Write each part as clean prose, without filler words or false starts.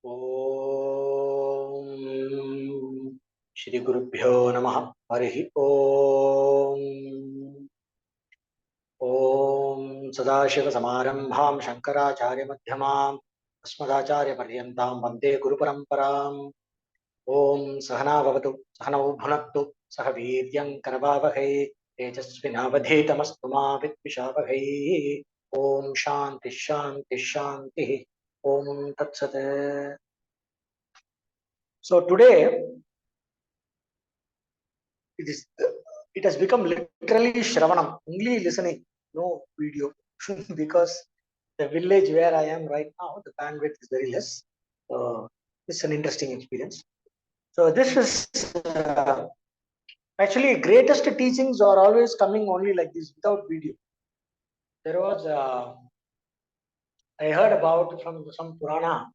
Om Shri Gurubhyo Namaha Harihi Om Om Sadashiva Samarambham Shankaracharya Madhyamam Asmadacharya Paryantam Vande Guru Paramparam Om Sahana Bhavatu Sahana Bhunaktu Sahaviryam Karavavahai Tejasvinavadhetamastu ma Vidvishavahai Om Shanti Shanti Shanti Om Tat Sat. So today it has become literally Shravanam, only listening, no video, because the village where I am right now, the bandwidth is very less. So it's an interesting experience. So this is actually greatest teachings are always coming only like this without video. There was I heard about from some Purana,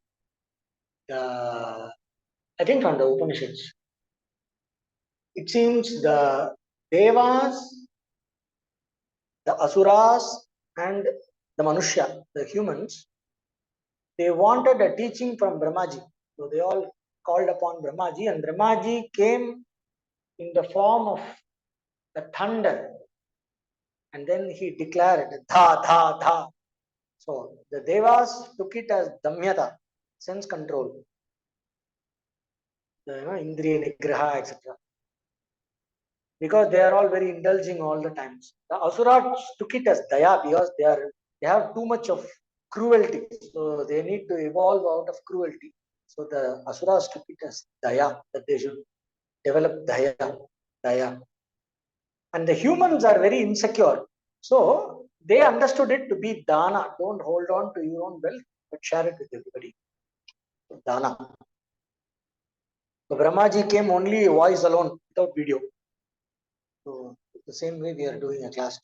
I think from the Upanishads. It seems the Devas, the Asuras, and the Manushya, the humans, they wanted a teaching from Brahmaji. So they all called upon Brahmaji, and Brahmaji came in the form of the thunder, and then he declared Dha, Dha, Dha. So the Devas took it as Damyata, sense control, Indriya Nigraha, etc. Because they are all very indulging all the times. The Asuras took it as Daya because they have too much of cruelty. So they need to evolve out of cruelty. So the Asuras took it as Daya, that they should develop Daya. And the humans are very insecure. So they understood it to be Dana. Don't hold on to your own wealth, but share it with everybody. So, Dana. So Brahmaji came only voice alone, without video. So the same way we are doing a class.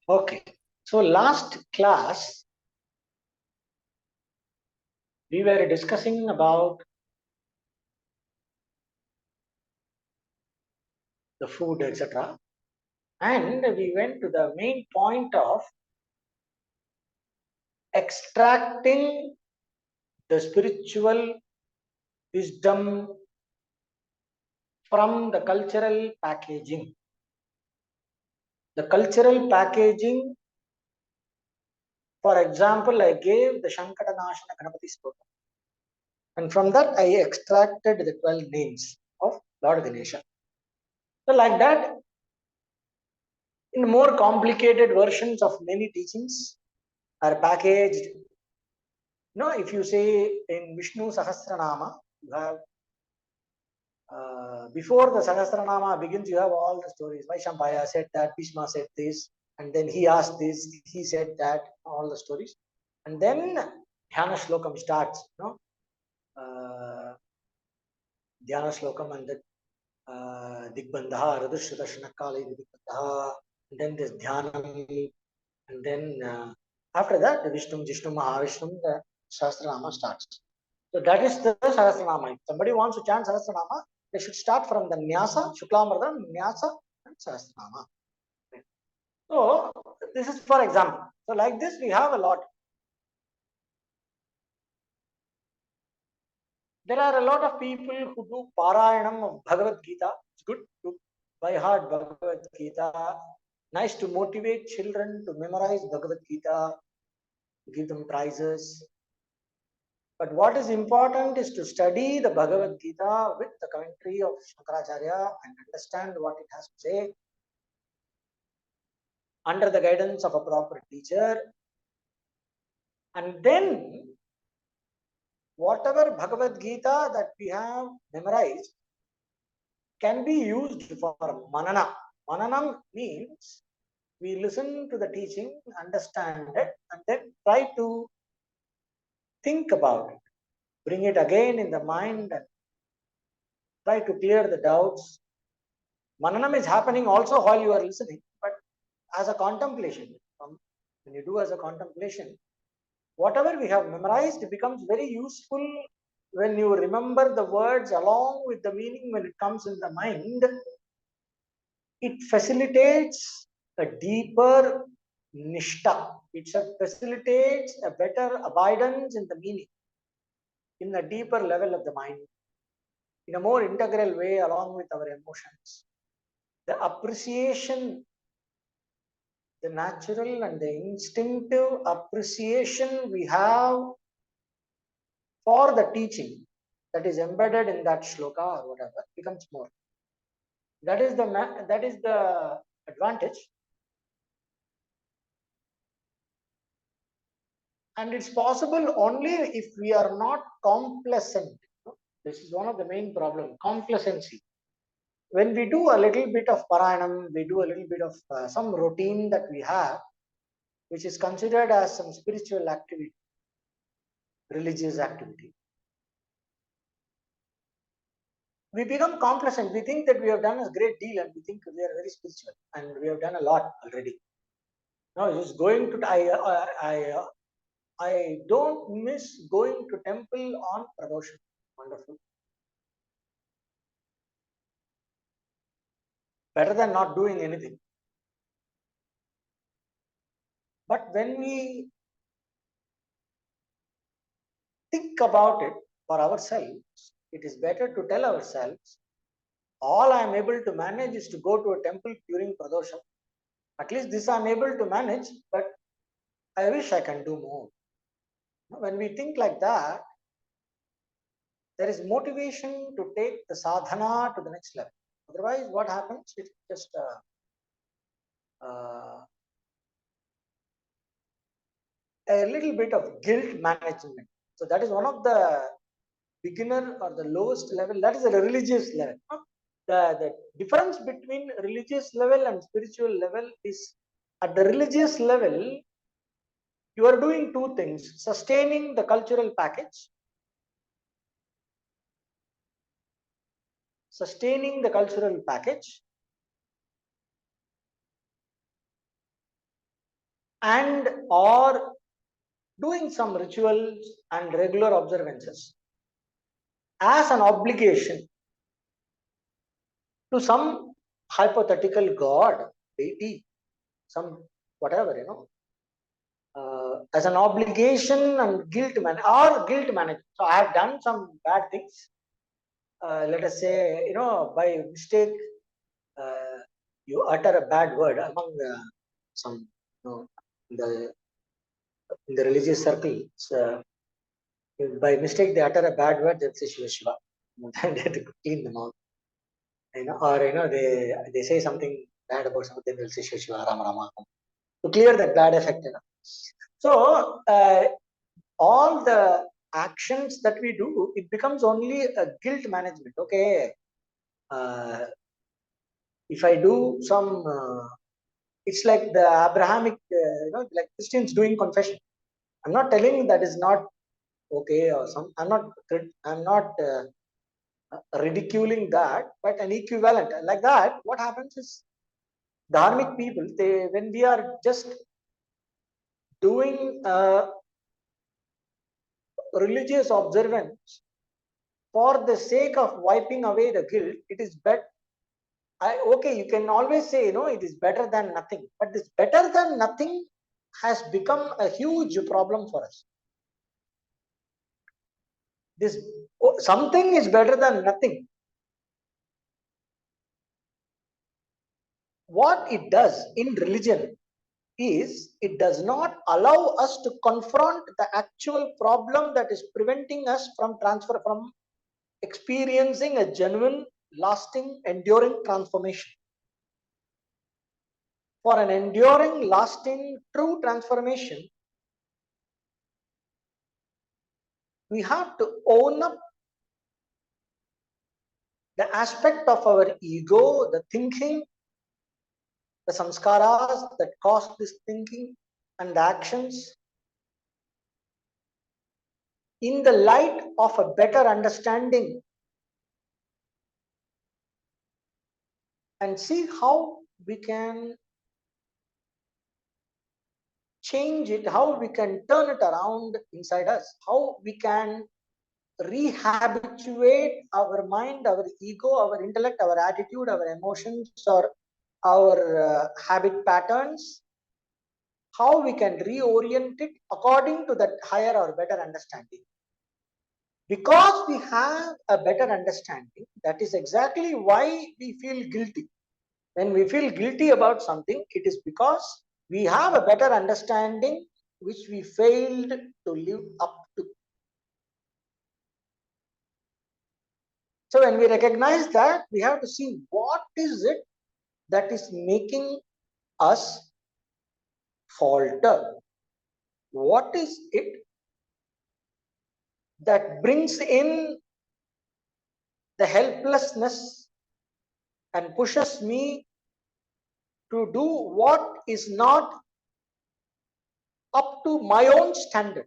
Okay. So last class, we were discussing about the food, etc. And we went to the main point of extracting the spiritual wisdom from the cultural packaging. The cultural packaging, for example, I gave the Shankatanashana Ganapati Stotra. And from that, I extracted the 12 names of Lord Ganesha. So like that, in more complicated versions of many teachings are packaged. If you say in Vishnu Sahasranama, you have before the Sahasranama begins, you have all the stories. Vaishampaya said that, Bhishma said this, and then he asked this, he said that, all the stories. And then Dhyana Shlokam starts, Dhyana Shlokam, and then Digbandha, Radhushradashanakali Digbandha, and then there's Dhyanam, and then after that, the Vishnu, Mahavishnu, the Sahasranama starts. So that is the Sahasranama. If somebody wants to chant Sahasranama, they should start from the Nyasa, Shuklamardhan, Nyasa, and Sahasranama. So this is for example. So like this, we have a lot. There are a lot of people who do Parayanam of Bhagavad Gita. It's good to by heart Bhagavad Gita. Nice to motivate children to memorize Bhagavad Gita, give them prizes. But what is important is to study the Bhagavad Gita with the commentary of Shankaracharya and understand what it has to say under the guidance of a proper teacher. And then whatever Bhagavad Gita that we have memorized can be used for manana. Mananam means we listen to the teaching, understand it, and then try to think about it. Bring it again in the mind and try to clear the doubts. Mananam is happening also while you are listening, but as a contemplation. When you do as a contemplation, whatever we have memorized becomes very useful when you remember the words along with the meaning when it comes in the mind. It facilitates a deeper Nishta. It facilitates a better abidance in the meaning, in a deeper level of the mind, in a more integral way along with our emotions. The appreciation, the natural and the instinctive appreciation we have for the teaching that is embedded in that shloka or whatever becomes more. That is the advantage. And it's possible only if we are not complacent. This is one of the main problems, complacency. When we do a little bit of parayanam, we do a little bit of some routine that we have, which is considered as some spiritual activity, religious activity. We become complacent. We think that we have done a great deal and we think we are very spiritual and we have done a lot already. No, just going to, I don't miss going to temple on Pradosham. Wonderful. Better than not doing anything. But when we think about it for ourselves, it is better to tell ourselves, all I am able to manage is to go to a temple during Pradosham. At least this I am able to manage, but I wish I can do more. When we think like that, there is motivation to take the sadhana to the next level. Otherwise, what happens? It's just a little bit of guilt management. So that is one of the beginner or the lowest level. That is a religious level. The difference between religious level and spiritual level is, at the religious level, you are doing two things: sustaining the cultural package, and or doing some rituals and regular observances as an obligation to some hypothetical god, deity, some whatever, as an obligation and guilt management. So I have done some bad things. Let us say, by mistake, you utter a bad word among some, in the religious circle. If by mistake they utter a bad word, they'll say Shiva Shiva. Then they have to clean them out. Or they say something bad about something, they'll say Shiva Shiva Rama Rama to clear that bad effect. So all the actions that we do, it becomes only a guilt management. Okay, if I do some, it's like the Abrahamic, like Christians doing confession. I'm not telling that is not okay or some. I'm not ridiculing that, but an equivalent like that. What happens is, dharmic people, when we are just doing religious observance for the sake of wiping away the guilt, it is better. Okay, you can always say, it is better than nothing, but this better than nothing has become a huge problem for us. This something is better than nothing. What it does in religion is, it does not allow us to confront the actual problem that is preventing us from experiencing a genuine, lasting, enduring transformation. For an enduring, lasting, true transformation, we have to own up the aspect of our ego, the thinking, the samskaras that cause this thinking and the actions, in the light of a better understanding, and see how we can change it, how we can turn it around inside us, how we can rehabituate our mind, our ego, our intellect, our attitude, our emotions, or our habit patterns, how we can reorient it according to that higher or better understanding. Because we have a better understanding, that is exactly why we feel guilty. When we feel guilty about something, it is because we have a better understanding which we failed to live up to. So when we recognize that, we have to see what is it that is making us falter. What is it that brings in the helplessness and pushes me to do what is not up to my own standard?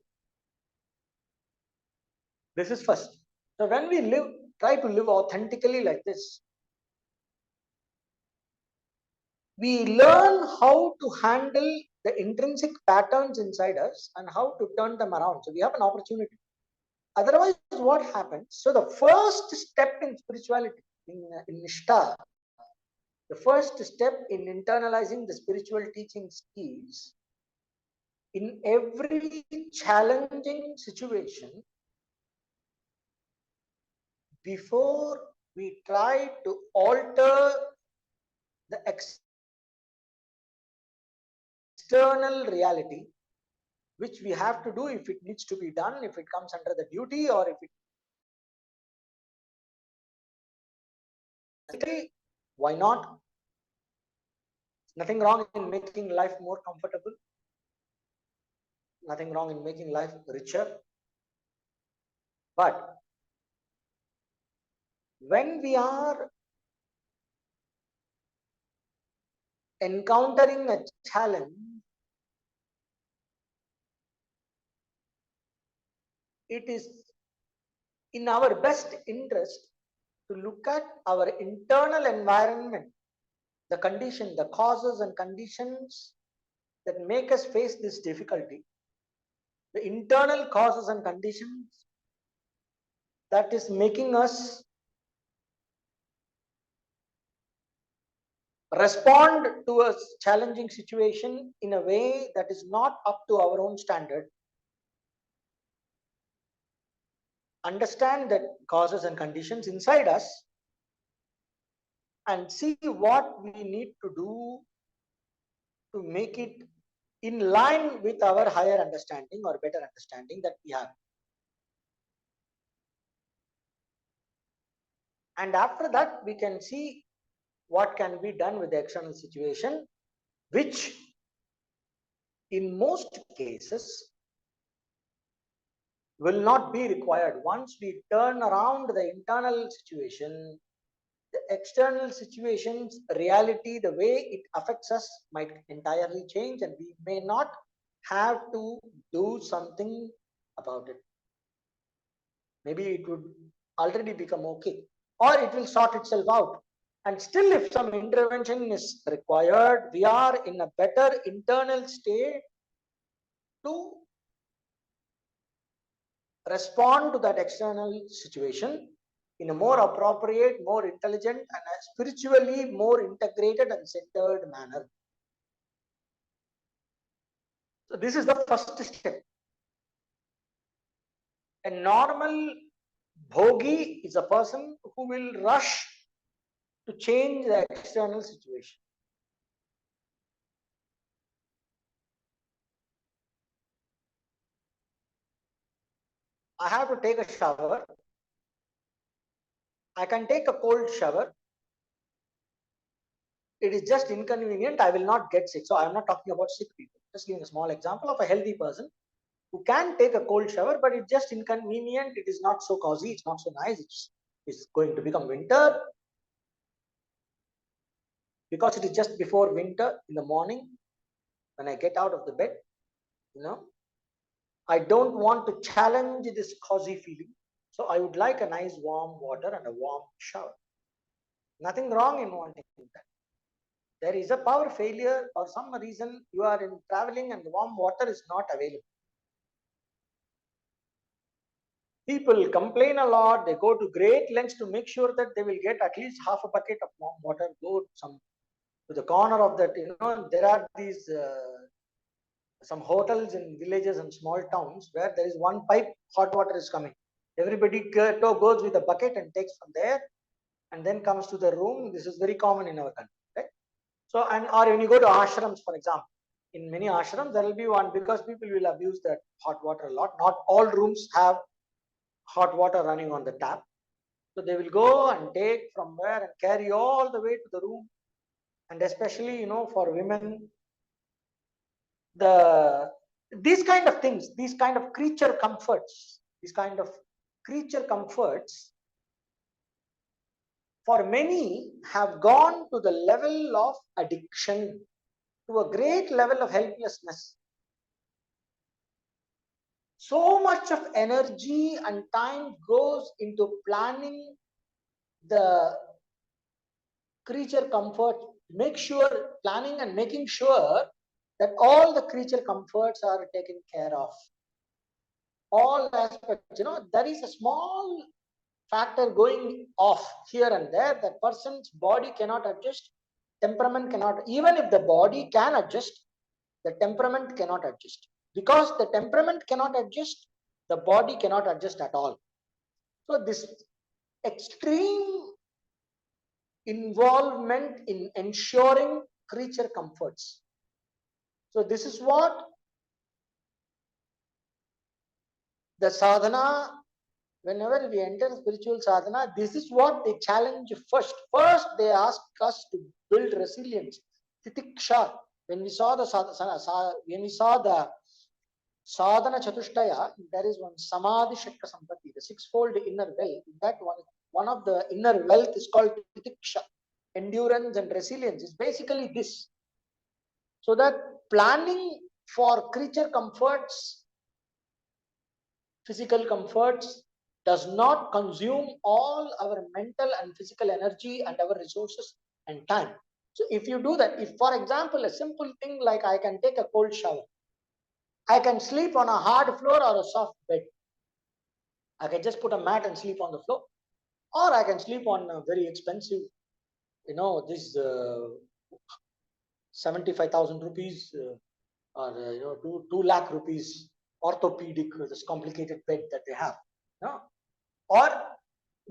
This is first. So when we try to live authentically like this, we learn how to handle the intrinsic patterns inside us and how to turn them around. So we have an opportunity. Otherwise, what happens? So the first step in spirituality, in Nista, the first step in internalizing the spiritual teachings is, in every challenging situation, before we try to alter the external reality, which we have to do if it needs to be done, if it comes under the duty, or if it, why not? Nothing wrong in making life more comfortable, nothing wrong in making life richer. But when we are encountering a challenge, it is in our best interest to look at our internal environment, the condition, the causes and conditions that make us face this difficulty, the internal causes and conditions that is making us respond to a challenging situation in a way that is not up to our own standard. Understand that causes and conditions inside us and see what we need to do to make it in line with our higher understanding or better understanding that we have. And after that, we can see what can be done with the external situation, which in most cases will not be required. Once we turn around the internal situation, the external situations, reality, the way it affects us might entirely change, and we may not have to do something about it. Maybe it would already become okay, or it will sort itself out. And still, if some intervention is required, we are in a better internal state to respond to that external situation in a more appropriate, more intelligent, and a spiritually more integrated and centered manner. So this is the first step. A normal bhogi is a person who will rush to change the external situation. I have to take a shower. I can take a cold shower. It is just inconvenient. I will not get sick. So I am not talking about sick people. Just giving a small example of a healthy person who can take a cold shower, but it's just inconvenient. It is not so cozy. It's not so nice. It's going to become winter because it is just before winter in the morning when I get out of the bed. I don't want to challenge this cozy feeling. So I would like a nice warm water and a warm shower. Nothing wrong in wanting that. There is a power failure or some reason you are in traveling and warm water is not available. People complain a lot. They go to great lengths to make sure that they will get at least half a bucket of warm water. Go to the corner of that. There are these some hotels in villages and small towns where there is one pipe, hot water is coming. Everybody goes with a bucket and takes from there and then comes to the room. This is very common in our country, right? So, and or when you go to ashrams, for example, in many ashrams there will be one, because people will abuse that hot water a lot. Not all rooms have hot water running on the tap. So they will go and take from where and carry all the way to the room. And especially, for women, these kind of things, these kind of creature comforts, for many have gone to the level of addiction, to a great level of helplessness. So much of energy and time goes into planning the creature comfort, planning and making sure that all the creature comforts are taken care of. All aspects, there is a small factor going off here and there. That person's body cannot adjust, temperament cannot. Even if the body can adjust, the temperament cannot adjust. Because the temperament cannot adjust, the body cannot adjust at all. So this extreme involvement in ensuring creature comforts. So this is what the sadhana, whenever we enter spiritual sadhana, this is what they challenge first. First, they ask us to build resilience, titiksha. When we saw the sadhana chatushtaya, there is one samadhi shakta sampatti, the sixfold inner wealth. That one of the inner wealth is called titiksha. Endurance and resilience is basically this. So that planning for creature comforts, physical comforts, does not consume all our mental and physical energy and our resources and time. So if you do that, if for example, a simple thing like I can take a cold shower, I can sleep on a hard floor or a soft bed. I can just put a mat and sleep on the floor, or I can sleep on a very expensive, this 75,000 rupees or 2 lakh rupees orthopedic, this complicated bed that they have. No? Or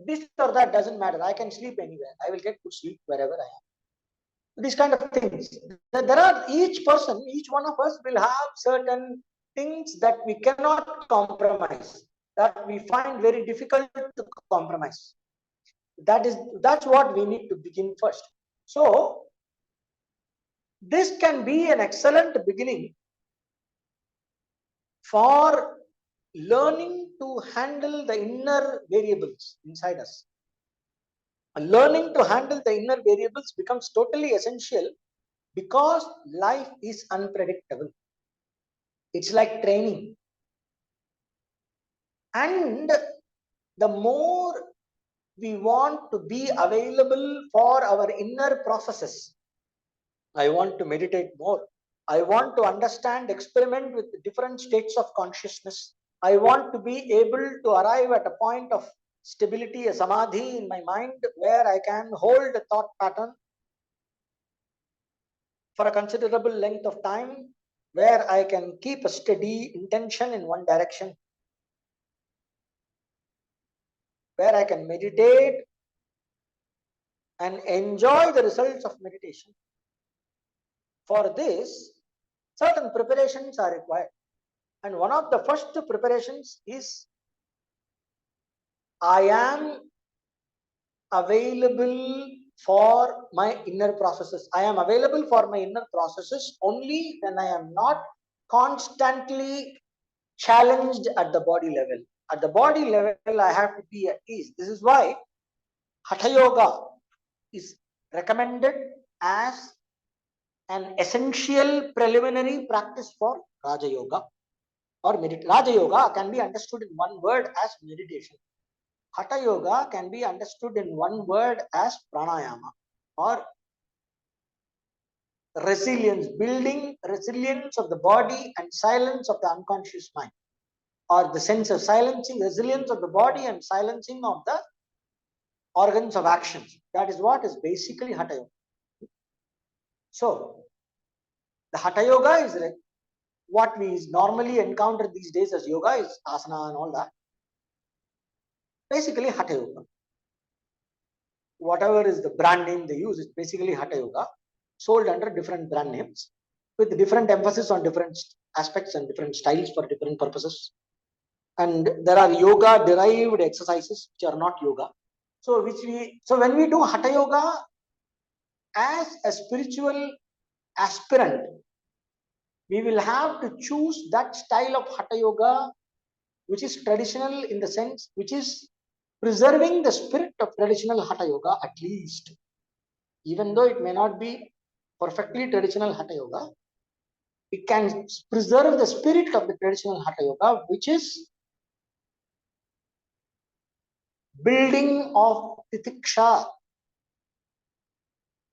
this or that, doesn't matter. I can sleep anywhere. I will get to sleep wherever I am. These kind of things. There are, each one of us will have certain things that we cannot compromise, that we find very difficult to compromise. That's what we need to begin first. So this can be an excellent beginning for learning to handle the inner variables inside us. Learning to handle the inner variables becomes totally essential because life is unpredictable. It's like training. And the more we want to be available for our inner processes, I want to meditate more. I want to understand, experiment with different states of consciousness. I want to be able to arrive at a point of stability, a samadhi in my mind, where I can hold a thought pattern for a considerable length of time, where I can keep a steady intention in one direction, where I can meditate and enjoy the results of meditation. For this, certain preparations are required. And one of the first preparations is I am available for my inner processes. I am available for my inner processes only when I am not constantly challenged at the body level. At the body level, I have to be at ease. This is why Hatha Yoga is recommended as an essential preliminary practice for Raja Yoga or meditation. Raja Yoga can be understood in one word as meditation. Hatha Yoga can be understood in one word as pranayama or resilience, building resilience of the body and silence of the unconscious mind, or the sense of silencing, resilience of the body and silencing of the organs of action. That is what is basically Hatha Yoga. So, the Hatha Yoga is what we normally encounter these days as yoga is asana and all that. Basically, Hatha Yoga. Whatever is the brand name they use, it's basically Hatha Yoga, sold under different brand names with different emphasis on different aspects and different styles for different purposes. And there are yoga derived exercises which are not yoga. So when we do Hatha Yoga as a spiritual aspirant, we will have to choose that style of Hatha Yoga which is traditional in the sense which is preserving the spirit of traditional Hatha Yoga at least. Even though it may not be perfectly traditional Hatha Yoga, it can preserve the spirit of the traditional Hatha Yoga, which is building of titiksha,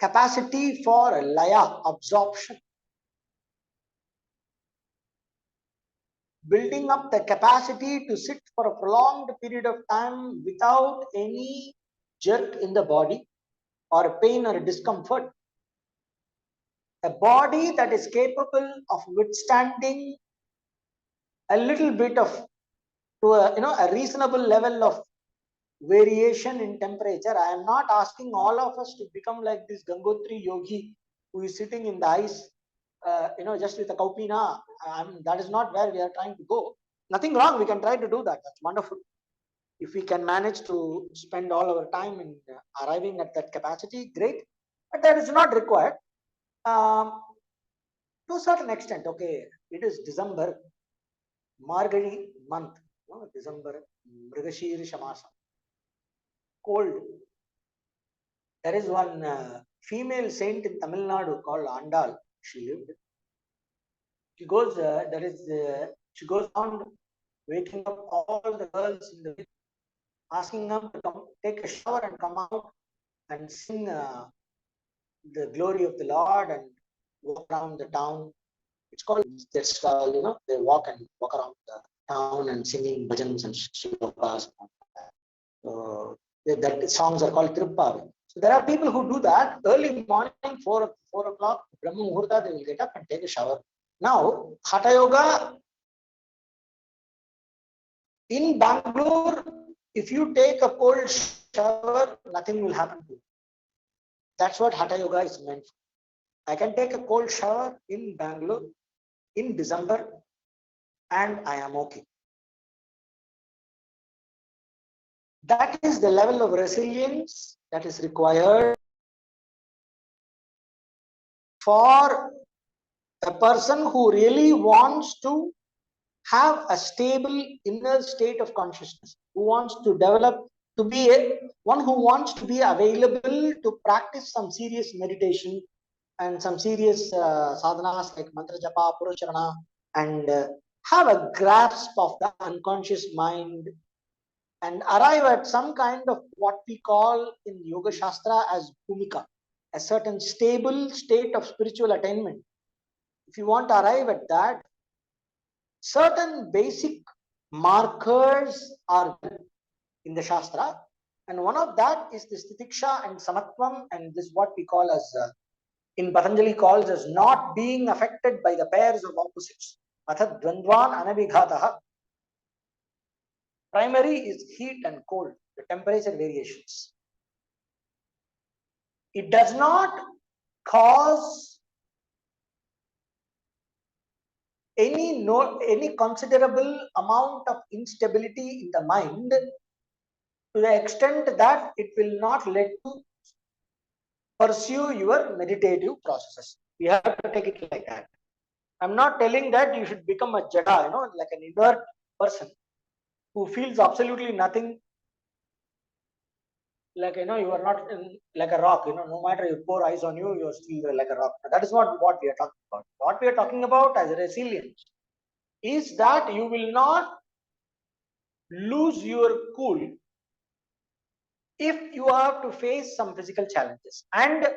capacity for laya, absorption, building up the capacity to sit for a prolonged period of time without any jerk in the body or pain or discomfort. A body that is capable of withstanding a little bit of, to a reasonable level of variation in temperature. I am not asking all of us to become like this Gangotri yogi who is sitting in the ice, just with a kaupina. That is not where we are trying to go. Nothing wrong. We can try to do that. That's wonderful. If we can manage to spend all our time in arriving at that capacity, great. But that is not required. To a certain extent, okay, it is December, Margari month, December, Mrigashir Shamasa, cold. There is one female saint in Tamil Nadu called Andal. She lived. She goes. She goes on waking up all the girls in the asking them to come take a shower and come out and sing the glory of the Lord and walk around the town. It's called that's they walk around the town and singing bhajans and shlokas. So that songs are called Tiruppavi. So there are people who do that early morning, 4 o'clock, Brahma Muhurta, they will get up and take a shower. Now, Hatha Yoga in Bangalore, if you take a cold shower, nothing will happen to you. That's what Hatha Yoga is meant for. I can take a cold shower in Bangalore in December and I am okay. That is the level of resilience that is required for a person who really wants to have a stable inner state of consciousness, who wants to develop to be one who wants to be available to practice some serious meditation and some serious sadhanas like mantra japa, purusharana, and have a grasp of the unconscious mind and arrive at some kind of what we call in Yoga Shastra as bhumika, a certain stable state of spiritual attainment. If you want to arrive at that, certain basic markers are in the Shastra, and one of that is this titiksha and samatvam, and this what we call as in Patanjali calls as not being affected by the pairs of opposites. Athat dvandvan anabhighataha. Primary is heat and cold, the temperature variations. It does not cause any considerable amount of instability in the mind to the extent that it will not let you pursue your meditative processes. We have to take it like that. I'm not telling that you should become a jada, like an inert person who feels absolutely nothing, like you are not like a rock, no matter you pour ice on you, you're still like a rock. That is not what we are talking about. What we are talking about as resilience is that you will not lose your cool if you have to face some physical challenges, and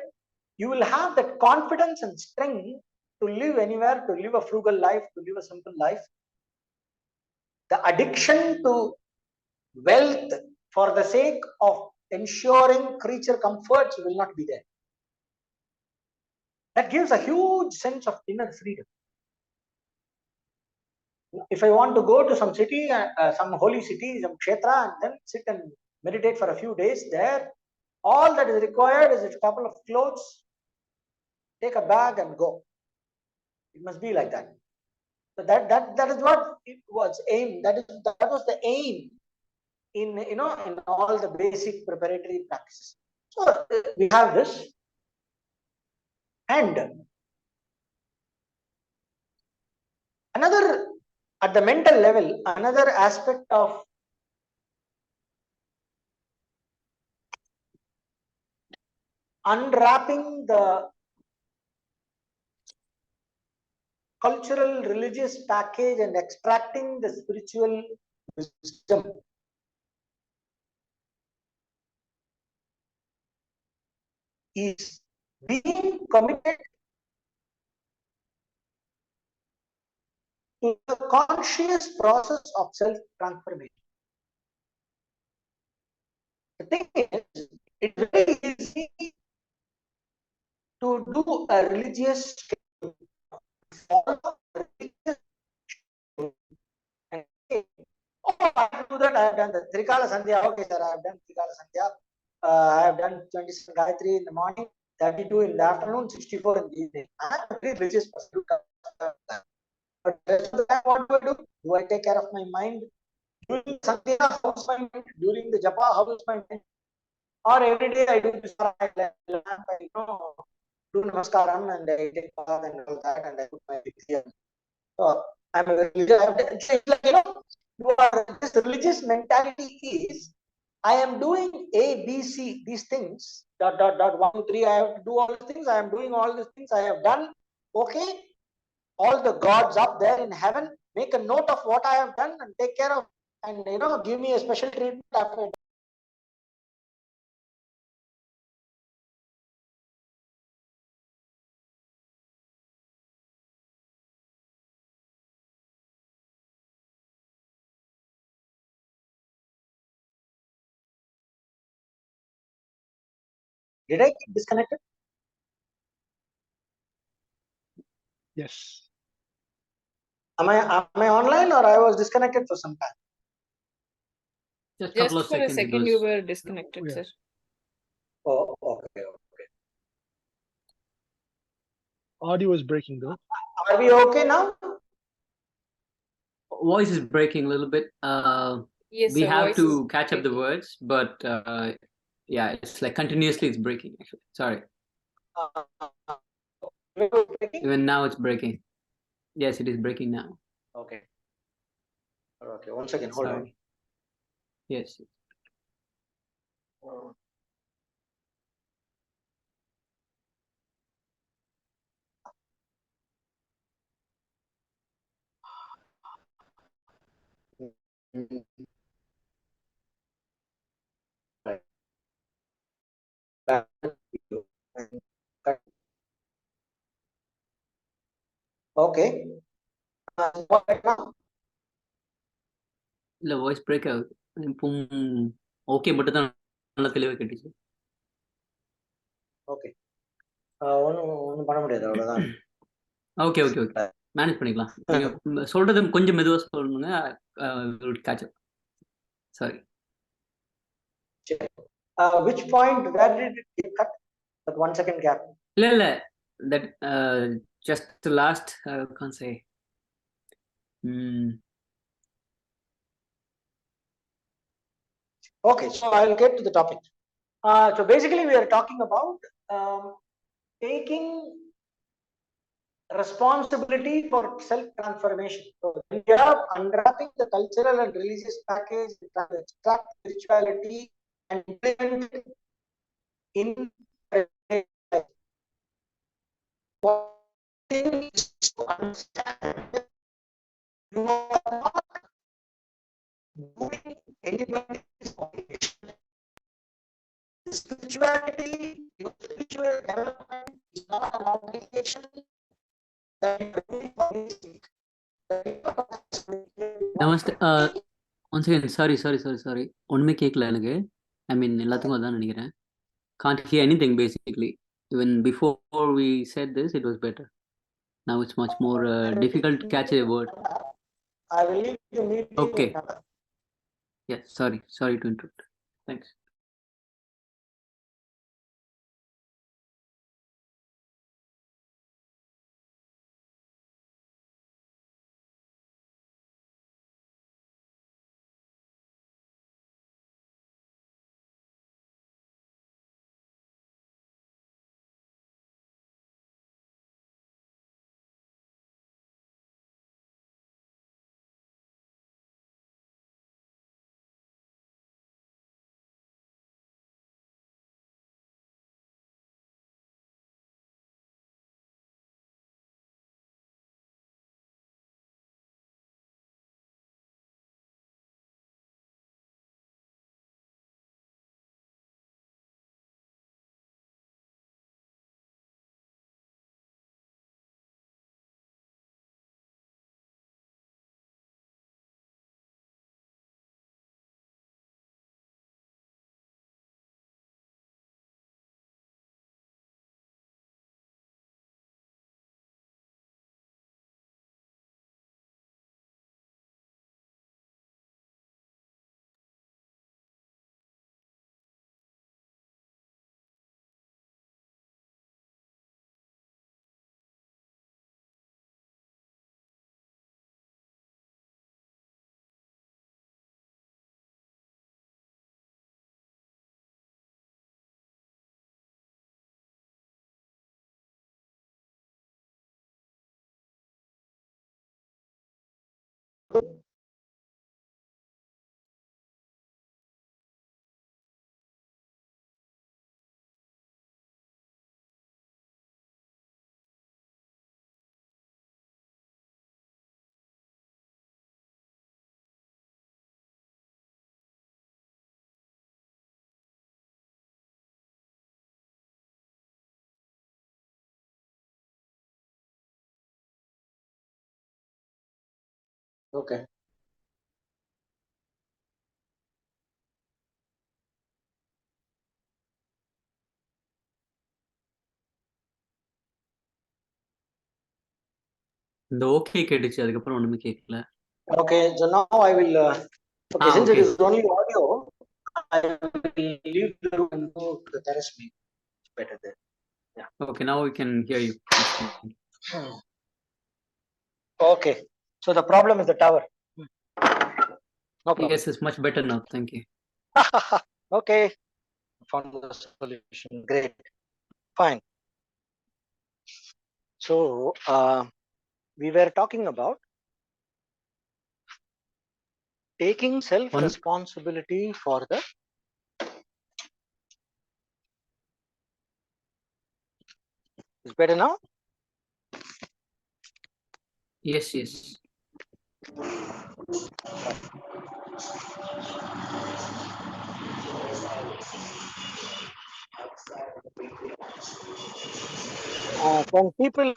you will have that confidence and strength to live anywhere, to live a frugal life, to live a simple life. The addiction to wealth for the sake of ensuring creature comforts will not be there. That gives a huge sense of inner freedom. if I want to go to some city, some holy city, some kshetra, and then sit and meditate for a few days there, all that is required is a couple of clothes, take a bag and go. It must be like that. So that is what it was aimed. That was the aim in in all the basic preparatory practices. So we have this, and another, at the mental level, another aspect of unwrapping the cultural religious package and extracting the spiritual wisdom is being committed to the conscious process of self-transformation. The thing is, it's very easy to do a religious follow a religious and say, oh, I have to do that, I have done the Trikala Sandhya, okay sir, I have done Trikala Sandhya, I have done 27 Gayatri in the morning, 32 in the afternoon, 64 in the evening. I am a very religious person. But what do? Do I take care of my mind? During Sandhya, how is my mind? During the Japa, how is my mind? Or every day I do this, I do namaskaram and I take bath and all that and I put my feet here. So I'm a religious, it's like, this religious mentality is, I am doing A, B, C, these things, dot, dot, dot, 1, 2, 3, I have to do all these things, I am doing all these things, I have done, okay, all the gods up there in heaven, make a note of what I have done and take care of, and give me a special treatment after. Did I get disconnected? Yes. Am I online or I was disconnected for some time? Just couple of Just for a seconds. second, you were disconnected, Yeah. sir. Oh, okay. Audio is breaking though. Are we okay now? Voice is breaking a little bit. Yes, We sir, have voice to is catch up the breaking. words, but yeah, it's like continuously it's breaking. Actually, sorry. Even now it's breaking. Yes, it is breaking now. Okay. Okay. 1 second. Hold Sorry. Yes. on. Okay. What right now? இல்ல voice break ஆகுது. இப்போ okay மட்டும் தான் நல்லா தெளிவா கேட்டுச்சு. Okay. ஒண்ணும் பண்ண முடியாது, அவ்வளவுதான். ஓகே ஓகே ஓகே மேனேஜ் பண்ணிக்கலாம். நீங்க சொல்றது கொஞ்சம் மெதுவா சொல்லுங்க. catch up. Sorry. Which point, where did it cut? That 1 second gap. இல்ல that just the last can't say. Okay, so I'll get to the topic. So basically we are talking about taking responsibility for self-transformation. So when we are unwrapping the cultural and religious package, extract spirituality and implement it in what is to understand you are not doing anybody's obligation. Spirituality, your spiritual development is not an obligation that you are doing for mistake. Namaste. Once again, sorry. ஒண்ணுமே கேட்கல எனக்கு. I mean, எல்லாத்துக்கும் அதான் நினைக்கிறேன். Can't hear anything basically. Even before we said this, it was better. Now it's much more difficult to catch a word. I will leave the meeting. Okay. Yeah, sorry to interrupt. Thanks. Okay. இந்த okay கேட்டுச்சு, அதுக்கப்புறம் ஒண்ணுமே கேட்கல. Okay, so now I will. Okay, since okay. it is only audio, I will leave the room and go to the terrace meeting. It's better there. Okay, now we can hear you. Okay, so the problem is the tower. No problem. Yes, it's much better now. Thank you. Okay, found the solution. Great, fine. So we were talking about taking self-responsibility for the. Is better now? Yes. When people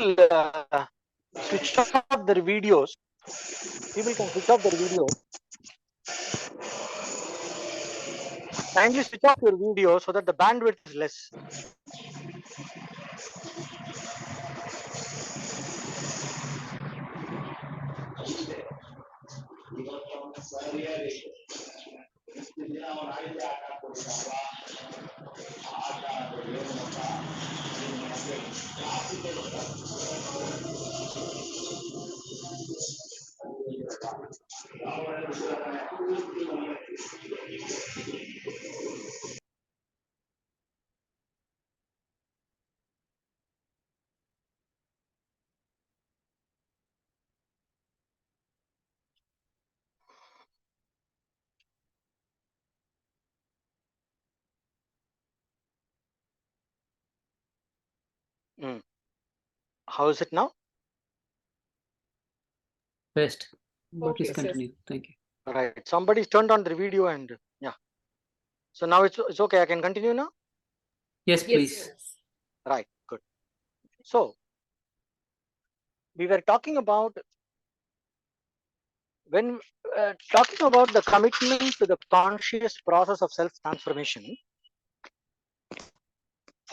switch off their videos, people can switch off their videos. Kindly switch off your video so that the bandwidth is less. How is it now? Best. But Okay, please sir. continue. Thank you. Right. Somebody's turned on the video and yeah. So now it's okay. I can continue now. Yes, please. Right. Good. So we were talking about when talking about the commitment to the conscious process of self-transformation,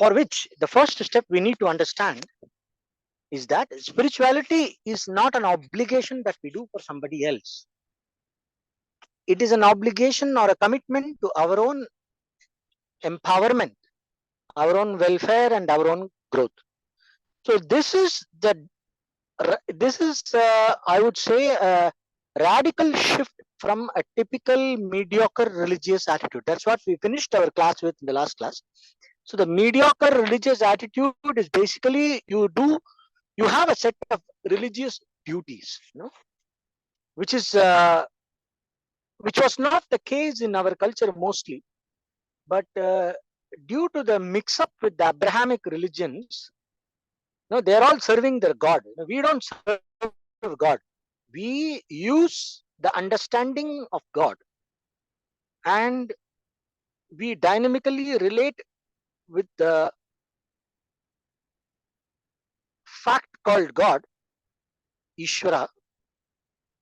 for which the first step we need to understand is that spirituality is not an obligation that we do for somebody else. It is an obligation or a commitment to our own empowerment, our own welfare, and our own growth. So this is I would say, a radical shift from a typical mediocre religious attitude. That's what we finished our class with in the last class. So the mediocre religious attitude is basically you have a set of religious duties, which is which was not the case in our culture mostly, but due to the mix-up with the Abrahamic religions, they're all serving their God. We don't serve God. We use the understanding of God, and we dynamically relate with the fact called God, Ishvara,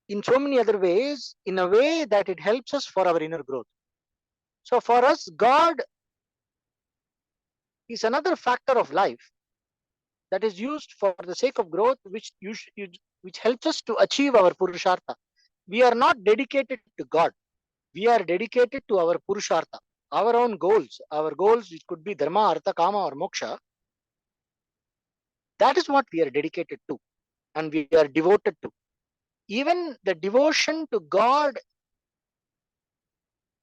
in so many other ways, in a way that it helps us for our inner growth. So for us, God is another factor of life that is used for the sake of growth, which helps us to achieve our Purushartha. We are not dedicated to God. We are dedicated to our Purushartha, our own goals. Our goals, which could be Dharma, Artha, Kama, or Moksha. That is what we are dedicated to, and we are devoted to. Even the devotion to God,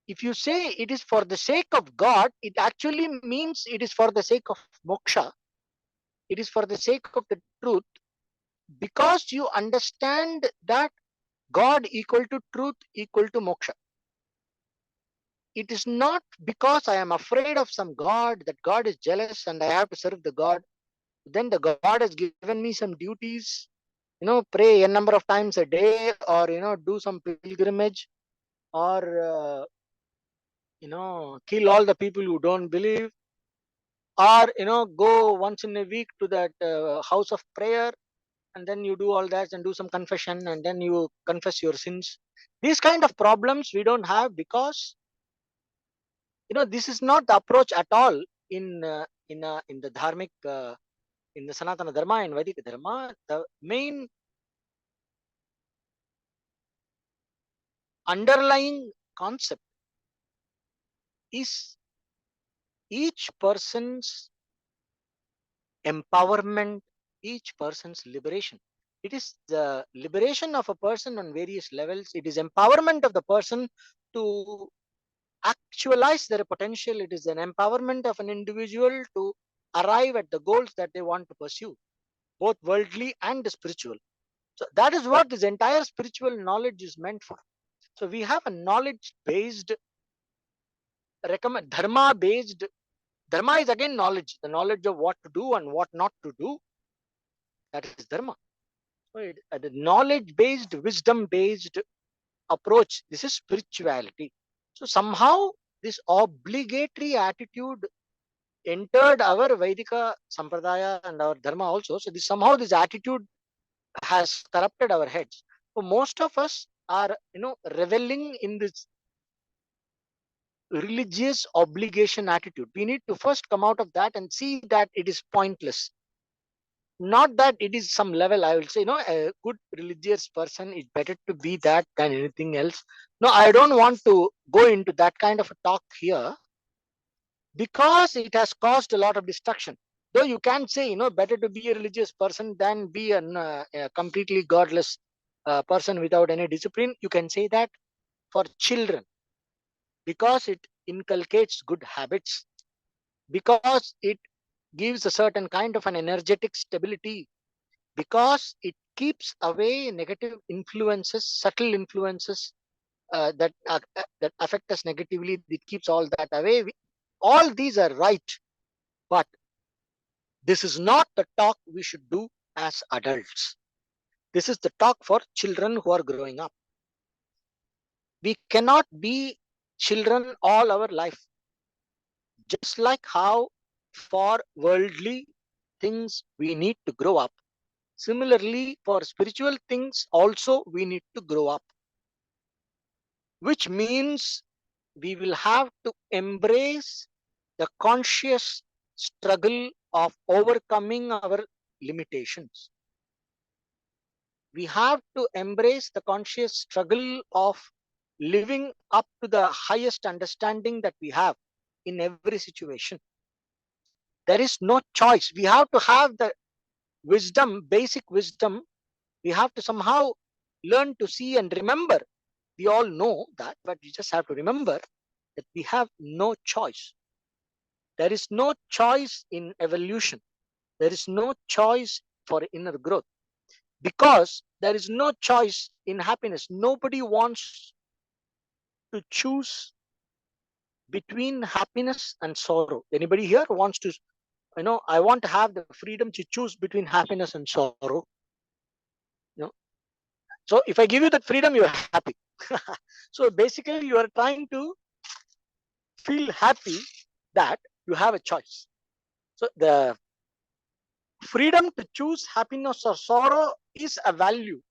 if you say it is for the sake of God, it actually means it is for the sake of Moksha. It is for the sake of the truth, because you understand that God equal to truth equal to moksha. It is not because I am afraid of some God, that God is jealous and I have to serve the God. Then the God has given me some duties, pray a number of times a day, or do some pilgrimage, or kill all the people who don't believe, or go once in a week to that house of prayer, and then you do all that and do some confession, and then you confess your sins. These kind of problems we don't have, because this is not the approach at all in the dharmic, in the Sanatana Dharma and Vedic Dharma. The main underlying concept is each person's empowerment, each person's liberation. It is the liberation of a person on various levels. It is empowerment of the person to actualize their potential. It is an empowerment of an individual to arrive at the goals that they want to pursue, both worldly and spiritual. So that is what this entire spiritual knowledge is meant for. So we have a knowledge based, dharma based. Dharma is again knowledge, the knowledge of what to do and what not to do. That is dharma. So the knowledge based, wisdom based approach, this is spirituality. So somehow this obligatory attitude entered our Vedika Sampradaya and our Dharma also. So somehow this attitude has corrupted our heads. So most of us are, reveling in this religious obligation attitude. We need to first come out of that and see that it is pointless. Not that it is some level, I will say, a good religious person is better to be that than anything else. No, I don't want to go into that kind of a talk here, because it has caused a lot of destruction. Though you can say, better to be a religious person than be a completely godless person without any discipline. You can say that for children, because it inculcates good habits, because it gives a certain kind of an energetic stability, because it keeps away negative influences, subtle influences that affect us negatively. It keeps all that away. All these are right, but this is not the talk we should do as adults. This is the talk for children who are growing up. We cannot be children all our life. Just like how for worldly things we need to grow up, similarly for spiritual things also we need to grow up. Which means we will have to embrace the conscious struggle of overcoming our limitations. We have to embrace the conscious struggle of living up to the highest understanding that we have in every situation. There is no choice. We have to have the wisdom, basic wisdom. We have to somehow learn to see and remember. We all know that, but we just have to remember that we have no choice. There is no choice in evolution. There is no choice for inner growth, because there is no choice in happiness. Nobody wants to choose between happiness and sorrow. Anybody here wants to, I want to have the freedom to choose between happiness and sorrow. So if I give you that freedom, you're happy. So basically you are trying to feel happy that you have a choice. So the freedom to choose happiness or sorrow is a value.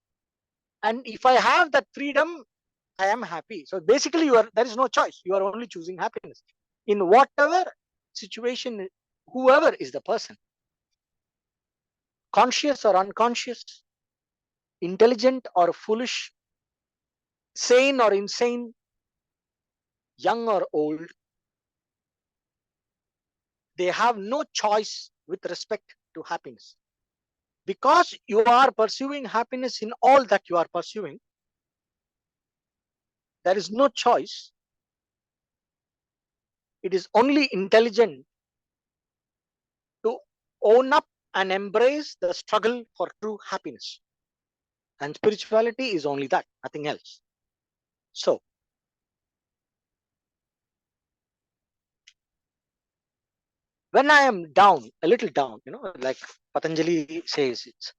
And if I have that freedom, I am happy. So basically there is no choice. You are only choosing happiness in whatever situation, whoever is the person, conscious or unconscious, intelligent or foolish, sane or insane, young or old. They have no choice with respect to happiness. Because you are pursuing happiness in all that you are pursuing, there is no choice. It is only intelligent to own up and embrace the struggle for true happiness. And spirituality is only that, nothing else. So, when I am down, a little down, like Patanjali says, it's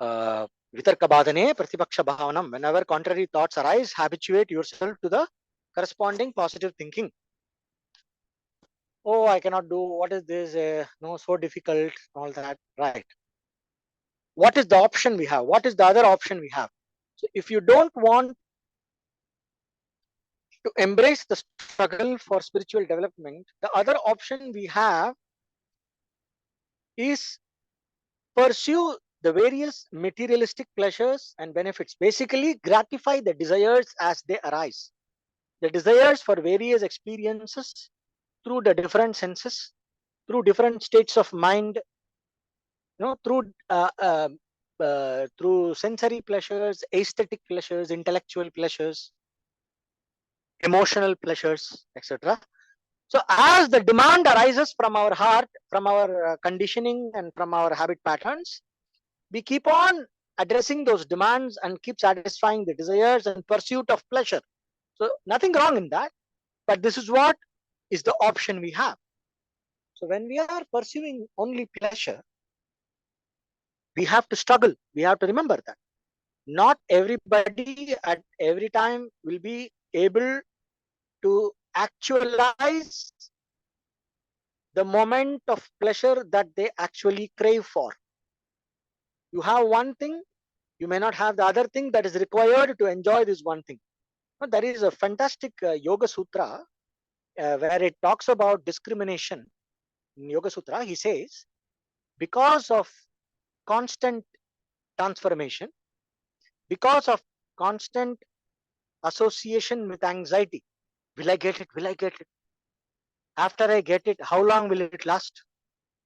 Vitarka Badhane Pratipaksha Bhavanam. Whenever contrary thoughts arise, habituate yourself to the corresponding positive thinking. Oh, I cannot do, what is this? No, so difficult, all that. Right. What is the option we have? What is the other option we have? So if you don't want to embrace the struggle for spiritual development, the other option we have is pursue the various materialistic pleasures and benefits. Basically, gratify the desires as they arise. The desires for various experiences through the different senses, through different states of mind, through sensory pleasures, aesthetic pleasures, intellectual pleasures, emotional pleasures, etc. So as the demand arises from our heart, from our conditioning and from our habit patterns, we keep on addressing those demands and keep satisfying the desires and pursuit of pleasure. So nothing wrong in that, but this is what is the option we have. So when we are pursuing only pleasure, we have to struggle. We have to remember that not everybody at every time will be able to actualize the moment of pleasure that they actually crave for. You have one thing, you may not have the other thing that is required to enjoy this one thing. But there is a fantastic Yoga Sutra where it talks about discrimination. In Yoga Sutra, he says, because of constant transformation, because of constant association with anxiety, will I get it? Will I get it? After I get it, how long will it last?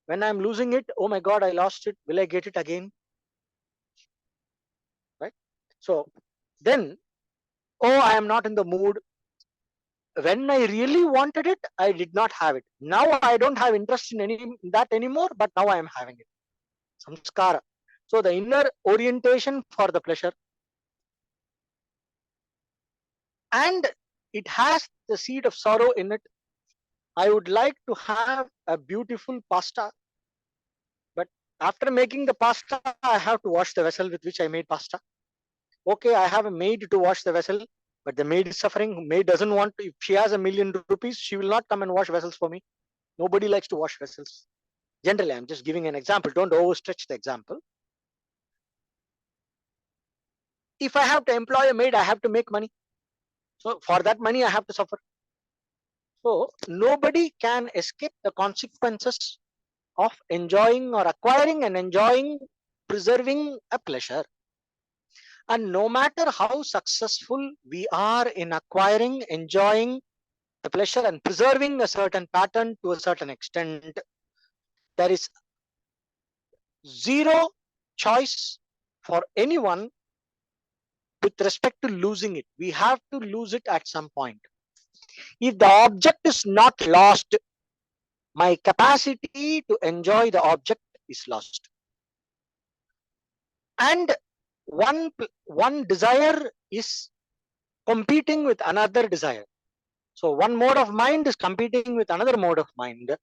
When I'm losing it, oh my God, I lost it. Will I get it again? Right? So then, oh, I am not in the mood. When I really wanted it, I did not have it. Now I don't have interest in that anymore, but now I am having it. Samskara. So the inner orientation for the pleasure, and it has the seed of sorrow in it. I would like to have a beautiful pasta, but after making the pasta, I have to wash the vessel with which I made pasta. Okay, I have a maid to wash the vessel, but the maid is suffering. Maid doesn't want to, if she has ₹1,000,000, she will not come and wash vessels for me. Nobody likes to wash vessels. Generally, I'm just giving an example. Don't overstretch the example. If I have to employ a maid, I have to make money. So for that money, I have to suffer. So nobody can escape the consequences of enjoying or acquiring and enjoying, preserving a pleasure. And no matter how successful we are in acquiring, enjoying the pleasure and preserving a certain pattern to a certain extent, there is zero choice for anyone with respect to losing it. We have to lose it at some point. If the object is not lost, my capacity to enjoy the object is lost. And one desire is competing with another desire. So one mode of mind is competing with another mode of mind.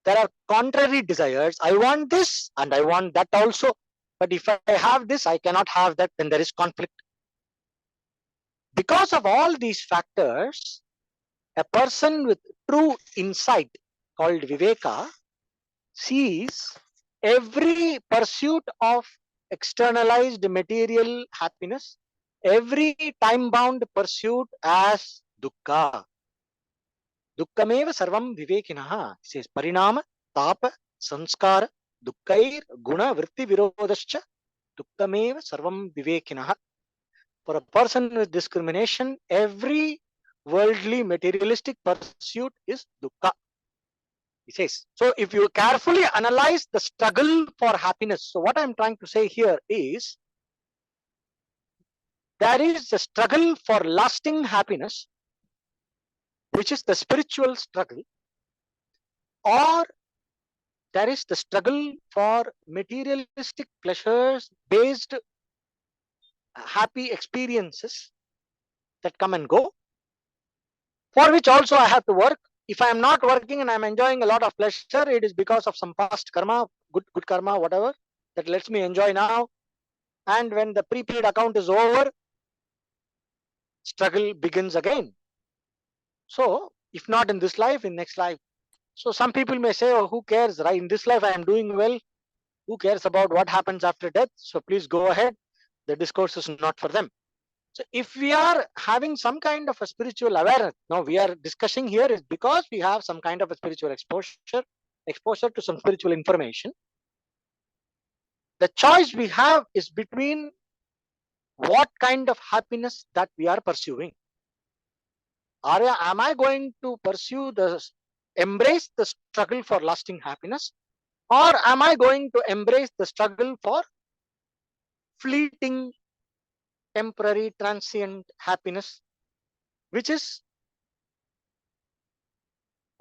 There are contrary desires. I want this and I want that also. But if I have this, I cannot have that, then there is conflict. Because of all these factors, a person with true insight called Viveka sees every pursuit of externalized material happiness, every time-bound pursuit as dukkha. Dukkameva sarvam vivekinaha. It says parinama, tapa, sanskara, dukkair, guna, vritti, virodascha, dukkameva sarvam vivekinaha. For a person with discrimination, every worldly materialistic pursuit is dukkha. He says. So if you carefully analyze the struggle for happiness, so what I'm trying to say here is, there is a struggle for lasting happiness, which is the spiritual struggle, or there is the struggle for materialistic pleasures based happy experiences that come and go, for which also I have to work. If I am not working and I am enjoying a lot of pleasure, it is because of some past karma, good karma, whatever, that lets me enjoy now. And when the prepaid account is over, struggle begins again. So if not in this life, in next life. So some people may say, oh, who cares, right? In this life I am doing well. Who cares about what happens after death? So please go ahead. The discourse is not for them. So if we are having some kind of a spiritual awareness, now we are discussing here is because we have some kind of a spiritual exposure to some spiritual information. The choice we have is between what kind of happiness that we are pursuing. Am I going to embrace the struggle for lasting happiness, or am I going to embrace the struggle for fleeting, temporary, transient happiness, which is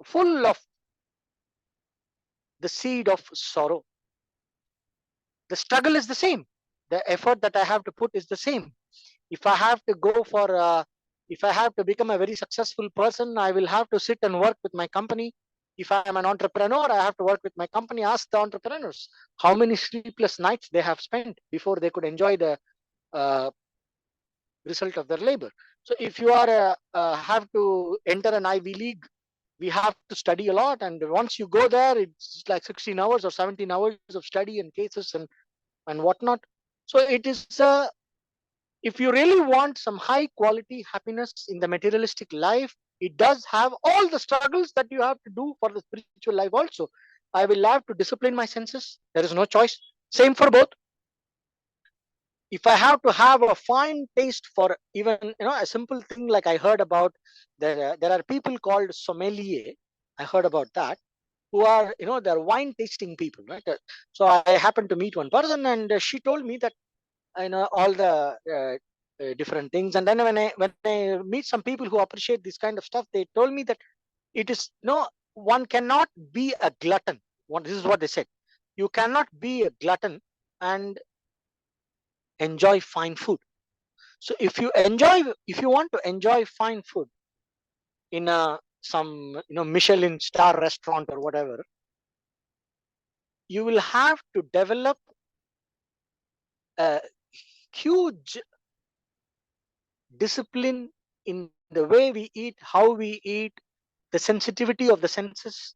full of the seed of sorrow? The struggle is the same. The effort that I have to put is the same. If I have to go for, if I have to become a very successful person, I will have to sit and work with my company. If I am an entrepreneur, I have to work with my company. Ask the entrepreneurs how many sleepless nights they have spent before they could enjoy the result of their labor. So if you are have to enter an Ivy League, we have to study a lot, and once you go there, it's like 16 hours or 17 hours of study and cases and whatnot. So it is if you really want some high quality happiness in the materialistic life, it does have all the struggles that you have to do for the spiritual life also. I will have to discipline my senses. There is no choice. Same for both. If I have to have a fine taste for even a simple thing, like I heard about, there are people called sommelier. I heard about that, who are they're wine tasting people, right? So I happened to meet one person, and she told me that all the different things. And then when I meet some people who appreciate this kind of stuff, they told me that it is one cannot be a glutton. This is what they said. You cannot be a glutton and enjoy fine food. So if you want to enjoy fine food in some Michelin star restaurant or whatever, you will have to develop a huge discipline in the way we eat, how we eat, the sensitivity of the senses,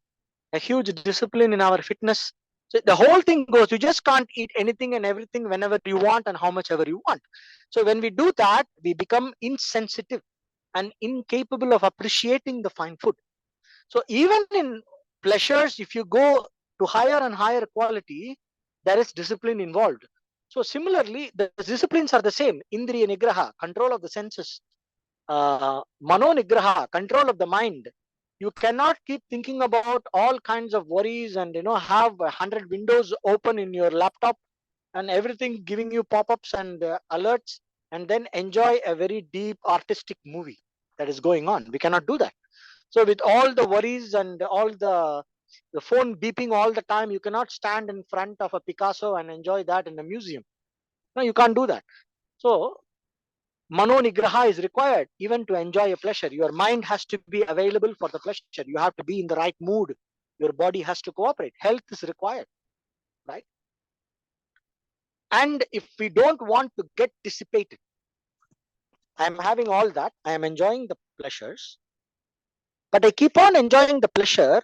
a huge discipline in our fitness. So the whole thing goes, you just can't eat anything and everything whenever you want and how much ever you want. So when we do that, we become insensitive and incapable of appreciating the fine food. So even in pleasures, if you go to higher and higher quality, there is discipline involved. So similarly, the disciplines are the same. Indriya nigraha, control of the senses. Mano nigraha, control of the mind. You cannot keep thinking about all kinds of worries and have 100 windows open in your laptop and everything giving you pop-ups and alerts, and then enjoy a very deep artistic movie that is going on. We cannot do that. So with all the worries and all the phone beeping all the time, you cannot stand in front of a Picasso and enjoy that in a museum. No, you can't do that. So mano nigraha is required even to enjoy a pleasure. Your mind has to be available for the pleasure. You have to be in the right mood. Your body has to cooperate. Health is required, right? And if we don't want to get dissipated, I am having all that, I am enjoying the pleasures, but I keep on enjoying the pleasure,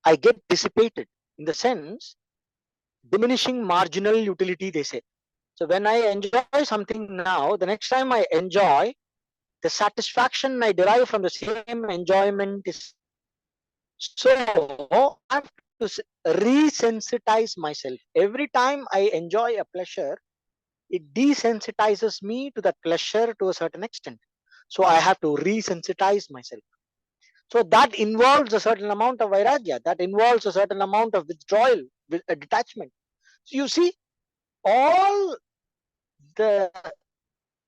I get dissipated in the sense diminishing marginal utility, they say. So when I enjoy something now, the next time I enjoy, the satisfaction I derive from the same enjoyment is. So I have to resensitize myself. Every time I enjoy a pleasure, it desensitizes me to that pleasure to a certain extent. So I have to resensitize myself. So that involves a certain amount of vairagya, that involves a certain amount of withdrawal, with a detachment. So you see, all the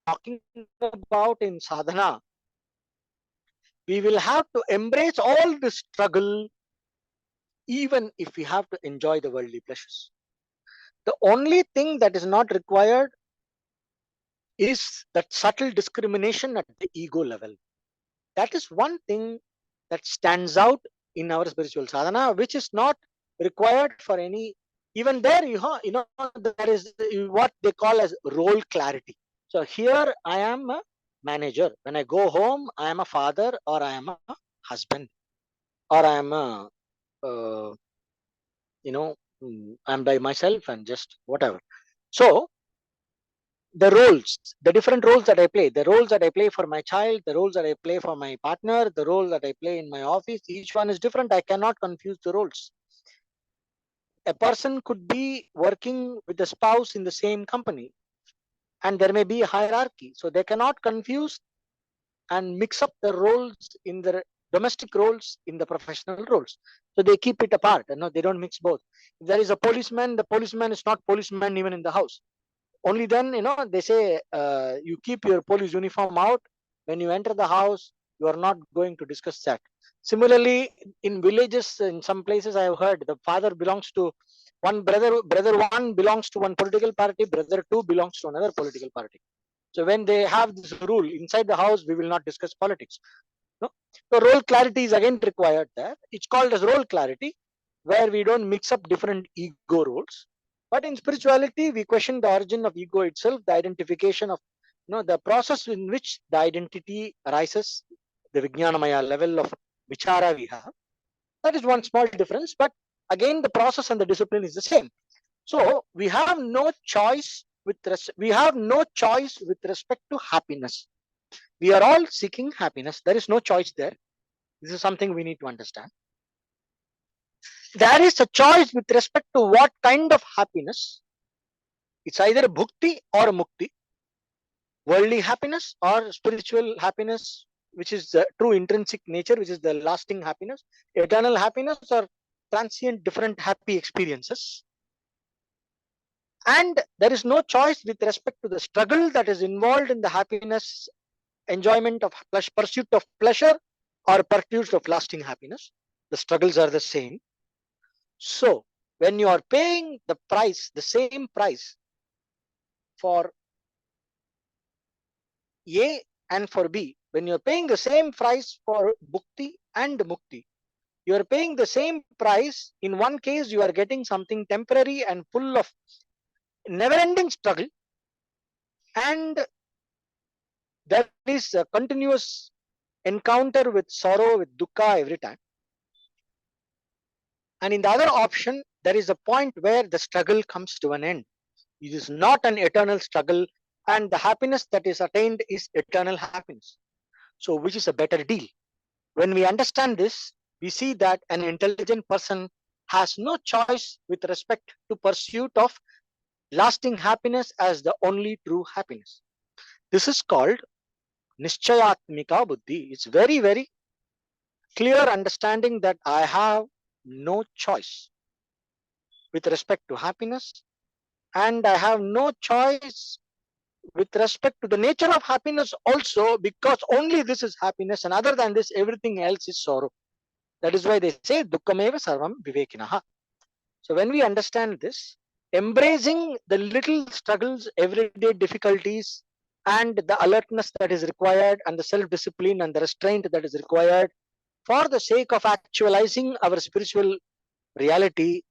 talking about in sadhana, we will have to embrace all the struggle, even if we have to enjoy the worldly pleasures. The only thing that is not required is that subtle discrimination at the ego level. That is one thing that stands out in our spiritual sadhana, which is not required for any. Even there, there is what they call as role clarity. So here I am a manager. When I go home, I am a father, or I am a husband, or I am a I'm by myself and just whatever. So the roles, the different roles that I play, the roles that I play for my child, the roles that I play for my partner, the role that I play in my office, each one is different. I cannot confuse the roles. A person could be working with a spouse in the same company, and there may be a hierarchy. So they cannot confuse and mix up the roles in the domestic roles in the professional roles. So they keep it apart. They don't mix both. If there is a policeman, the policeman is not policeman even in the house. Only then, they say you keep your police uniform out. When you enter the house, you are not going to discuss that. Similarly, in villages, in some places I have heard, the father belongs to one brother one belongs to one political party, brother two belongs to another political party. So when they have this rule inside the house, we will not discuss politics. No? So role clarity is again required there. It's called as role clarity, where we don't mix up different ego roles. But in spirituality, we question the origin of ego itself, the identification of, the process in which the identity arises, the Vijnanamaya level of vichara we have. That is one small difference, but again, the process and the discipline is the same. So we have no choice with respect to happiness. We are all seeking happiness. There is no choice there. This is something we need to understand. There is a choice with respect to what kind of happiness. It's either bhukti or mukti, worldly happiness or spiritual happiness, which is the true intrinsic nature, which is the lasting happiness, eternal happiness, or transient different happy experiences. And there is no choice with respect to the struggle that is involved in the happiness, enjoyment of pursuit of pleasure, or pursuit of lasting happiness. The struggles are the same. So when you are paying the price, the same price for A and for B, when you're paying the same price for bhukti and mukti, you are paying the same price. In one case, you are getting something temporary and full of never-ending struggle, and there is a continuous encounter with sorrow, with dukkha every time. And in the other option, there is a point where the struggle comes to an end. It is not an eternal struggle, and the happiness that is attained is eternal happiness. So which is a better deal? When we understand this, we see that an intelligent person has no choice with respect to pursuit of lasting happiness as the only true happiness. This is called Nishchayatmika Buddhi. It's very, very clear understanding that I have no choice with respect to happiness, and I have no choice with respect to the nature of happiness also, because only this is happiness, and other than this, everything else is sorrow. That is why they say Dukkhameva Sarvam Vivekinaha. So when we understand this, embracing the little struggles, everyday difficulties, and the alertness that is required, and the self-discipline and the restraint that is required for the sake of actualizing our spiritual reality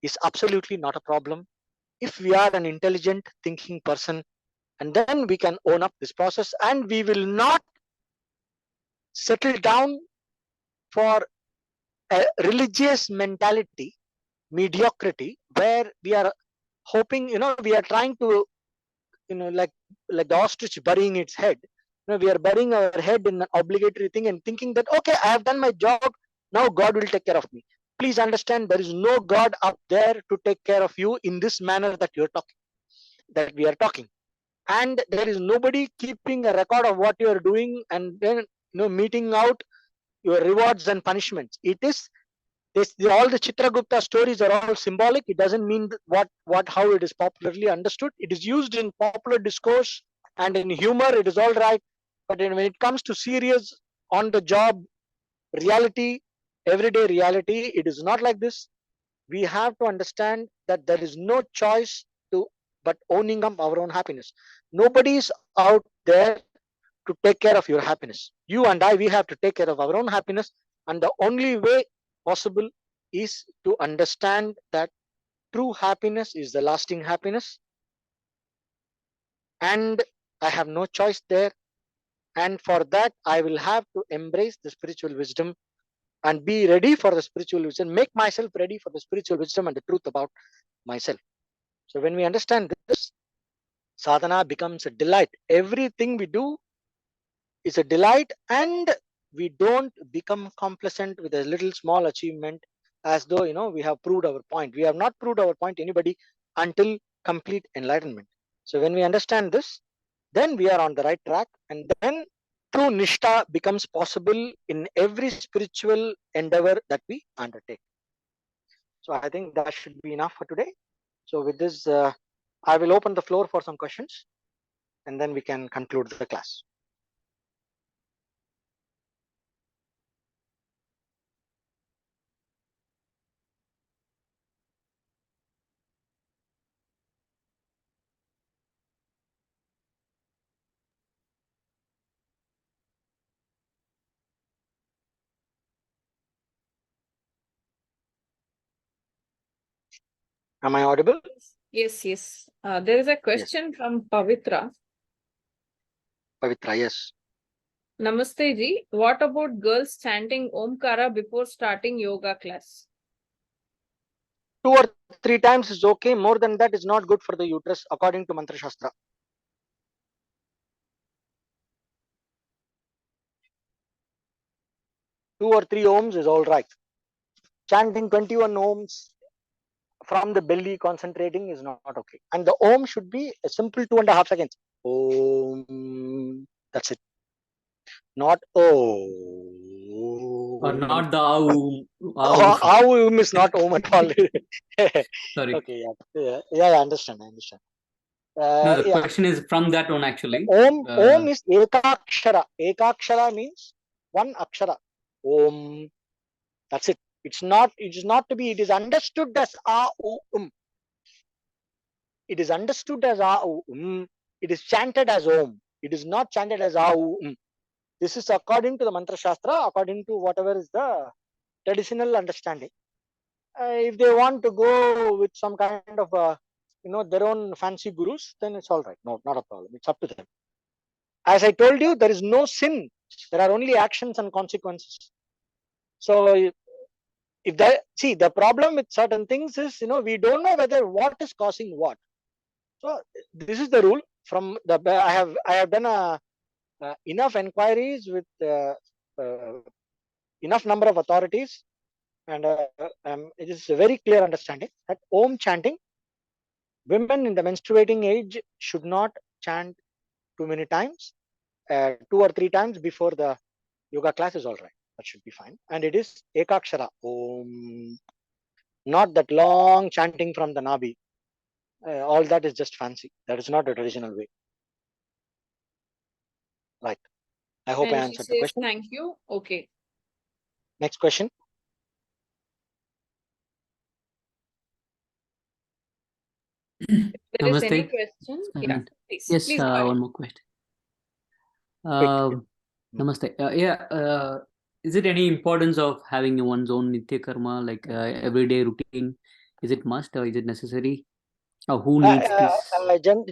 is absolutely not a problem if we are an intelligent thinking person. And then we can own up this process, and we will not settle down for a religious mentality, mediocrity, where we are hoping, we are trying to, like the ostrich burying its head. We are burying our head in an obligatory thing and thinking that, okay, I have done my job, now God will take care of me. Please understand, there is no God up there to take care of you in this manner that we are talking. And there is nobody keeping a record of what you are doing and then meting out your rewards and punishments. It is all the Chitragupta stories are all symbolic. It doesn't mean how it is popularly understood. It is used in popular discourse and in humor. It is all right, but when it comes to serious on the job reality, everyday reality, it is not like this. We have to understand that there is no choice to but owning up our own happiness. Nobody is out there to take care of your happiness. You and I, we have to take care of our own happiness, and the only way possible is to understand that true happiness is the lasting happiness, and I have no choice there. And for that, I will have to embrace the spiritual wisdom and be ready for the spiritual wisdom, make myself ready for the spiritual wisdom and the truth about myself. So when we understand this, sadhana becomes a delight. Everything we do is a delight, and we don't become complacent with a little small achievement as though we have proved our point. We have not proved our point to anybody until complete enlightenment. So when we understand this, then we are on the right track, and then true Nishta becomes possible in every spiritual endeavor that we undertake. So I think that should be enough for today. So with this, I will open the floor for some questions, and then we can conclude the class. Am I audible? Yes, yes. There is a question from Pavitra. Pavitra, yes. Namaste ji. What about girls chanting Omkara before starting yoga class? 2 or 3 times is okay. More than that is not good for the uterus, according to Mantra Shastra. Two or three ohms is all right. Chanting 21 ohms from the belly, concentrating, is not okay. And the ohm should be a simple 2.5 seconds. Om. That's it. Not oh. Or not the ow. Om is not om at all. Sorry. Okay, yeah, I understand. No, the question is from that one actually. Om is ekakshara. Ekakshara means one akshara. Om. That's it. It is not to be. It is understood as a um. It is understood as a um. It is chanted as om. It is not chanted as a um. This is according to the Mantra Shastra, according to whatever is the traditional understanding. If they want to go with some kind of their own fancy gurus, then it's all right. No, not a problem. It's up to them. As I told you, there is no sin. There are only actions and consequences. So the problem with certain things is, we don't know whether what is causing what. So this is the rule. From the I have done enough inquiries with enough number of authorities, and it is a very clear understanding that Om chanting women in the menstruating age should not chant too many times. 2 or 3 times before the yoga class is all right. That should be fine. And it is ekakshara om, not that long chanting from the nabi. All that is just fancy. That is not a traditional way. Right. I hope I And she answered the says, question. thank you. Okay. Next question. If there is any Namaste. question, I yeah, mean, please. yes, Please go ahead. one more question. Quick. Namaste. Is it any importance of having one's own Nitya Karma, like everyday routine? Is it must or is it necessary? Or who needs this?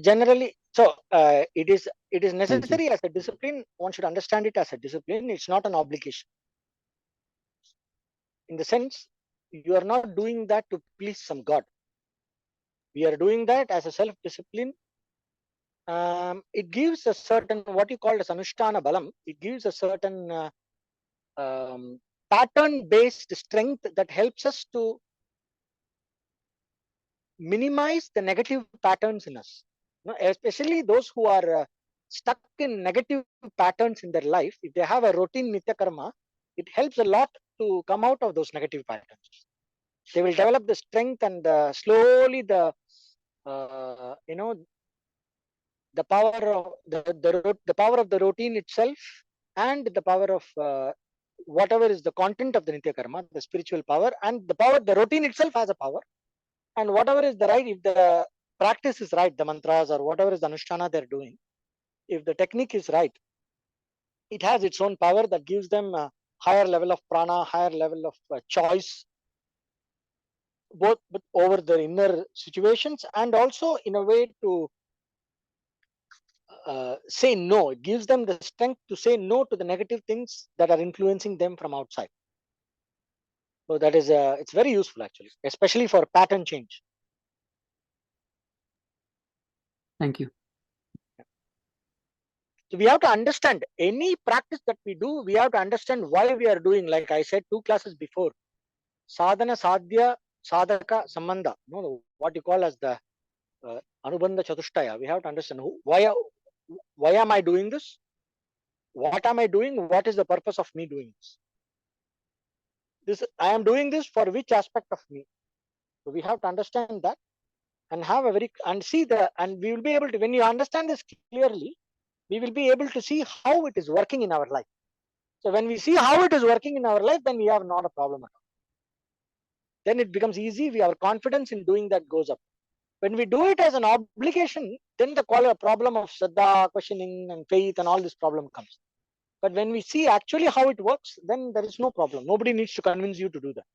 Generally, so it is Thank you. necessary as a discipline. One should understand it as a discipline. It's not an obligation. In the sense, you are not doing that to please some god. We are doing that as a self-discipline. It gives a certain, what you call as anushtana balam. It gives a certain pattern-based strength that helps us to minimize the negative patterns in us. Especially those who are stuck in negative patterns in their life. If they have a routine nitya karma, it helps a lot to come out of those negative patterns. They will develop the strength and slowly the the power of the power of the routine itself, and the power of whatever is the content of the nitya karma, the spiritual power, and the power, the routine itself has a power, and whatever is the right, if the practice is right, the mantras or whatever is the anushtana they're doing, if the technique is right, it has its own power that gives them a higher level of prana, higher level of choice, both over the inner situations and also in a way to say no. It gives them the strength to say no to the negative things that are influencing them from outside. So that is it's very useful actually, especially for pattern change. Thank you. So we have to understand any practice that we do, we have to understand why we are doing. Like I said 2 classes before, sadhana, sadhya, sadhaka, sambandha. No, what you call as the anubandha chatushtaya. We have to understand why am I doing this? What am I doing? What is the purpose of me doing this? I am doing this for which aspect of me? So we have to understand that and have a very and we will be able to, when you understand this clearly, we will be able to see how it is working in our life. So when we see how it is working in our life, then we have not a problem at all. Then it becomes easy. Our confidence in doing that goes up. When we do it as an obligation, then the problem of Shraddha, questioning and faith and all this problem comes. But when we see actually how it works, then there is no problem. Nobody needs to convince you to do that.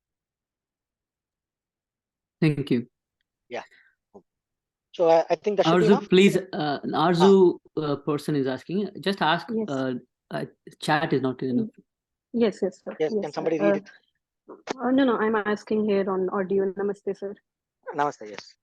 Thank you. Yeah. So I think that should be Arzu, enough. please, Arzu person is asking, just ask, Yes. chat is not enough. Yes, sir. Yes, can sir. somebody read it? No, I'm asking here on audio. Namaste, sir. Namaste, yes.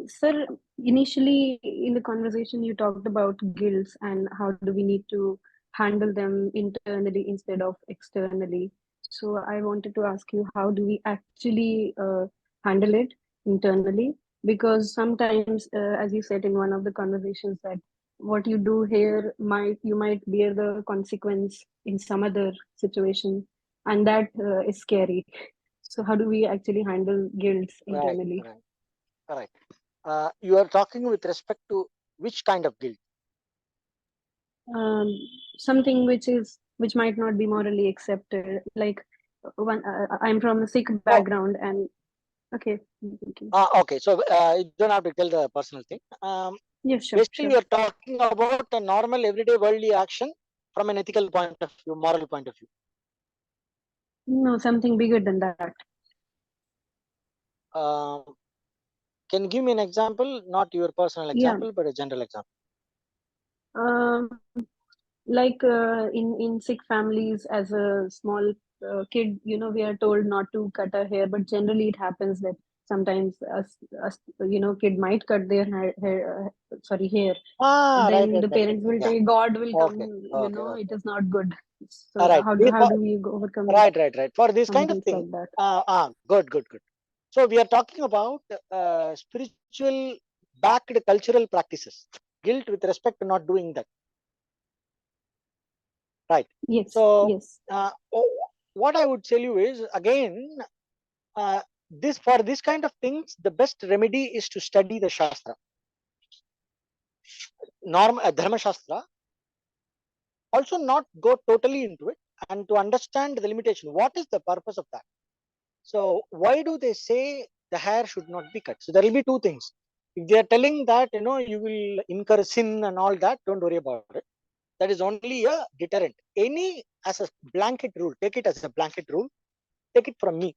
Sir, initially in the conversation, you talked about guilts and how do we need to handle them internally instead of externally. So I wanted to ask you, how do we actually handle it internally? Because sometimes, as you said in one of the conversations, that what you do here you might bear the consequence in some other situation, and that is scary. So how do we actually handle guilts internally? Right. All right. You are talking with respect to which kind of guilt? Something which might not be morally accepted. Like I'm from a Sikh background, and okay. Okay. So you don't have to tell the personal thing. Yes, sure. Basically, you're talking about a normal everyday worldly action from an ethical point of view, moral point of view. No, something bigger than that. Can you give me an example? Not your personal example, but a general example. Like in Sikh families, as a small kid, we are told not to cut our hair, but generally it happens that sometimes kid might cut their hair. Then Right. the parents will say, God will come. Okay. It is not good. So All right. how do we overcome? Right. For this kind of things thing. like that? Good. So we are talking about spiritual backed cultural practices. Guilt with respect to not doing that. Right. Yes, So yes. what I would tell you is, again, for this kind of things, the best remedy is to study the Shastra. Dharma Shastra. Also not go totally into it, and to understand the limitation. What is the purpose of that? So why do they say the hair should not be cut? So there will be two things. If they are telling that, you will incur sin and all that, don't worry about it. That is only a deterrent. Any as a blanket rule, take it as a blanket rule. Take it from me.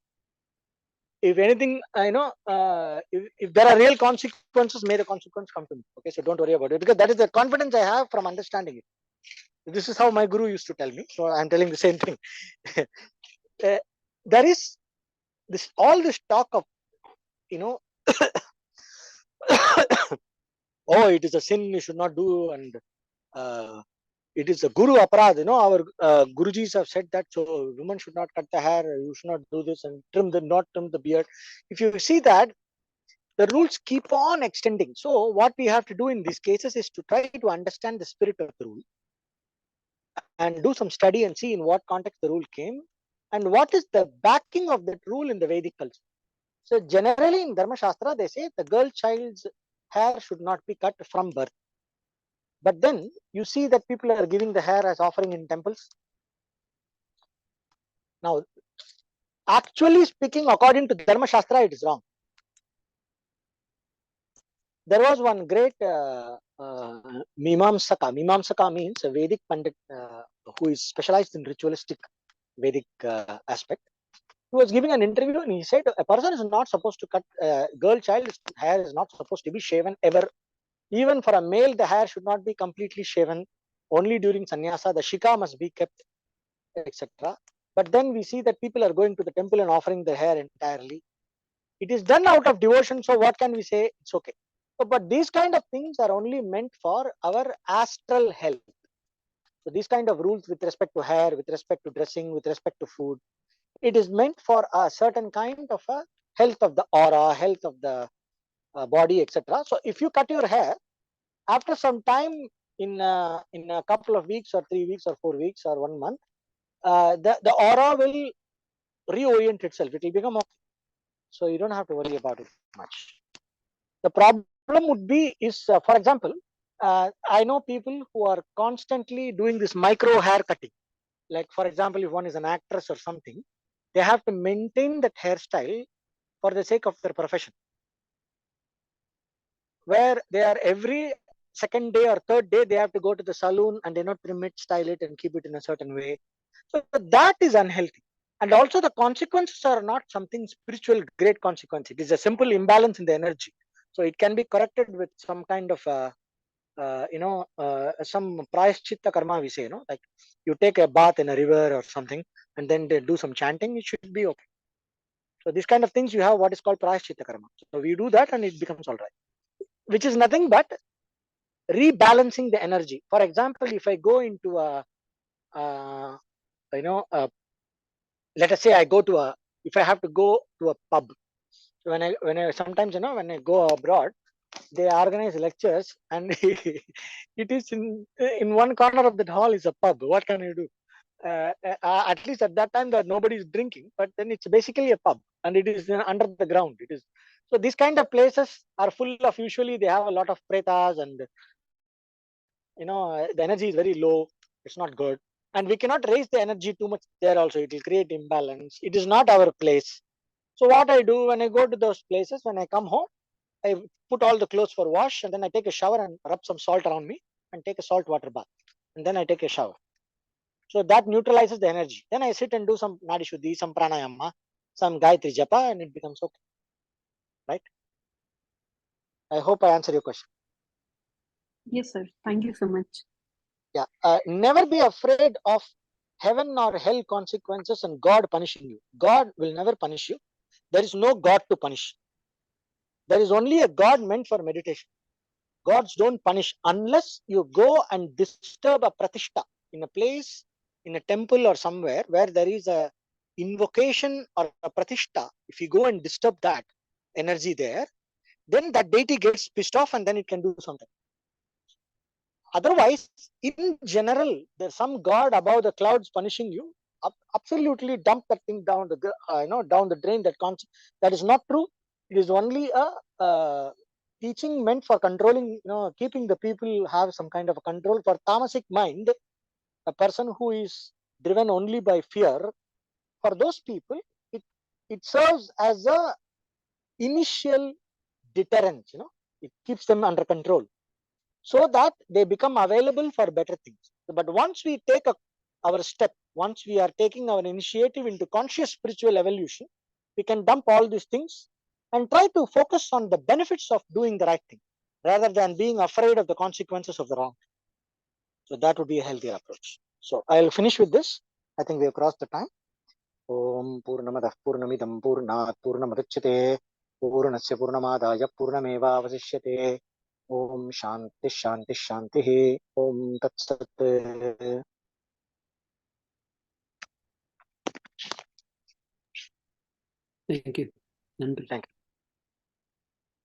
If anything, if there are real consequences, may the consequence come to me. Okay, so don't worry about it, because that is the confidence I have from understanding it. This is how my guru used to tell me. So I'm telling the same thing. There is all this talk of, oh, it is a sin you should not do, and it is a guru aparad. Our gurujis have said that, so women should not cut the hair, you should not do this, and not trim the beard. If you see that, the rules keep on extending. So what we have to do in these cases is to try to understand the spirit of the rule and do some study and see in what context the rule came and what is the backing of that rule in the Vedic culture. So generally in Dharma Shastra, they say the girl child's hair should not be cut from birth. But then you see that people are giving the hair as offering in temples. Now, actually speaking, according to Dharma Shastra, it is wrong. There was one great Mimamsaka. Mimamsaka means a Vedic Pandit who is specialized in ritualistic Vedic aspect. He was giving an interview and he said a person is not supposed to cut, girl child's hair is not supposed to be shaven ever. Even for a male, the hair should not be completely shaven. Only during sannyasa, the shika must be kept, etc. But then we see that people are going to the temple and offering their hair entirely. It is done out of devotion, so what can we say? It's okay. But these kind of things are only meant for our astral health. So these kind of rules with respect to hair, with respect to dressing, with respect to food, it is meant for a certain kind of a health of the aura, health of the body, etc. So if you cut your hair, after some time, in a couple of weeks or 3 weeks or 4 weeks or 1 month, the aura will reorient itself. It will become okay. So you don't have to worry about it much. The problem would be is, for example, I know people who are constantly doing this micro hair cutting. Like, for example, if one is an actress or something, they have to maintain that hairstyle for the sake of their profession, where they are every second day or third day, they have to go to the saloon and trim it, style it, and keep it in a certain way. So that is unhealthy. And also the consequences are not something spiritual, great consequence. It is a simple imbalance in the energy. So it can be corrected with some kind of some prayashchitta karma, we say, like you take a bath in a river or something and then they do some chanting, it should be okay. So these kind of things, you have what is called prayashchitta karma. So we do that and it becomes all right, which is nothing but rebalancing the energy. For example, if I go into let us say I go to if I have to go to a pub. So when I sometimes, when I go abroad, they organize lectures and it is in one corner of that hall is a pub. What can you do? At least at that time that nobody is drinking, but then it's basically a pub and it is under the ground. It is, so these kind of places are full of, usually they have a lot of pretas and the energy is very low. It's not good, and we cannot raise the energy too much there also. It will create imbalance. It is not our place. So what I do when I go to those places, when I come home, I put all the clothes for wash and then I take a shower and rub some salt around me and take a salt water bath. And then I take a shower. So that neutralizes the energy. Then I sit and do some Nadi Shuddhi, some pranayama, some Gayatri Japa, and it becomes okay. Right? I hope I answered your question. Yes, sir. Thank you so much. Yeah. Never be afraid of heaven or hell consequences and God punishing you. God will never punish you. There is no God to punish. There is only a God meant for meditation. Gods don't punish unless you go and disturb a pratishta in a place, in a temple or somewhere where there is a invocation or a pratishta. If if you go and disturb that energy there, then that deity gets pissed off and then it can do something. Otherwise, in general, there's some god above the clouds punishing you. Absolutely dump that thing down the down the drain. That is not true. It is only a teaching meant for controlling, keeping the people have some kind of a control. For tamasic mind, a person who is driven only by fear, for those people, it serves as a initial deterrent. It keeps them under control, so that they become available for better things. But once we take our step, once we are taking our initiative into conscious spiritual evolution, we can dump all these things and try to focus on the benefits of doing the right thing, rather than being afraid of the consequences of the wrong. So that would be a healthier approach. So I'll finish with this. I think we have crossed the time. Om Purnamadah Purnamidam Purnat Purnamadachyate Purnasya Purnamadaya Purnameva Avasishyate. Om Shanti Shanti Shanti. Om Tat Sat. Thank you. Nandri. Thank you.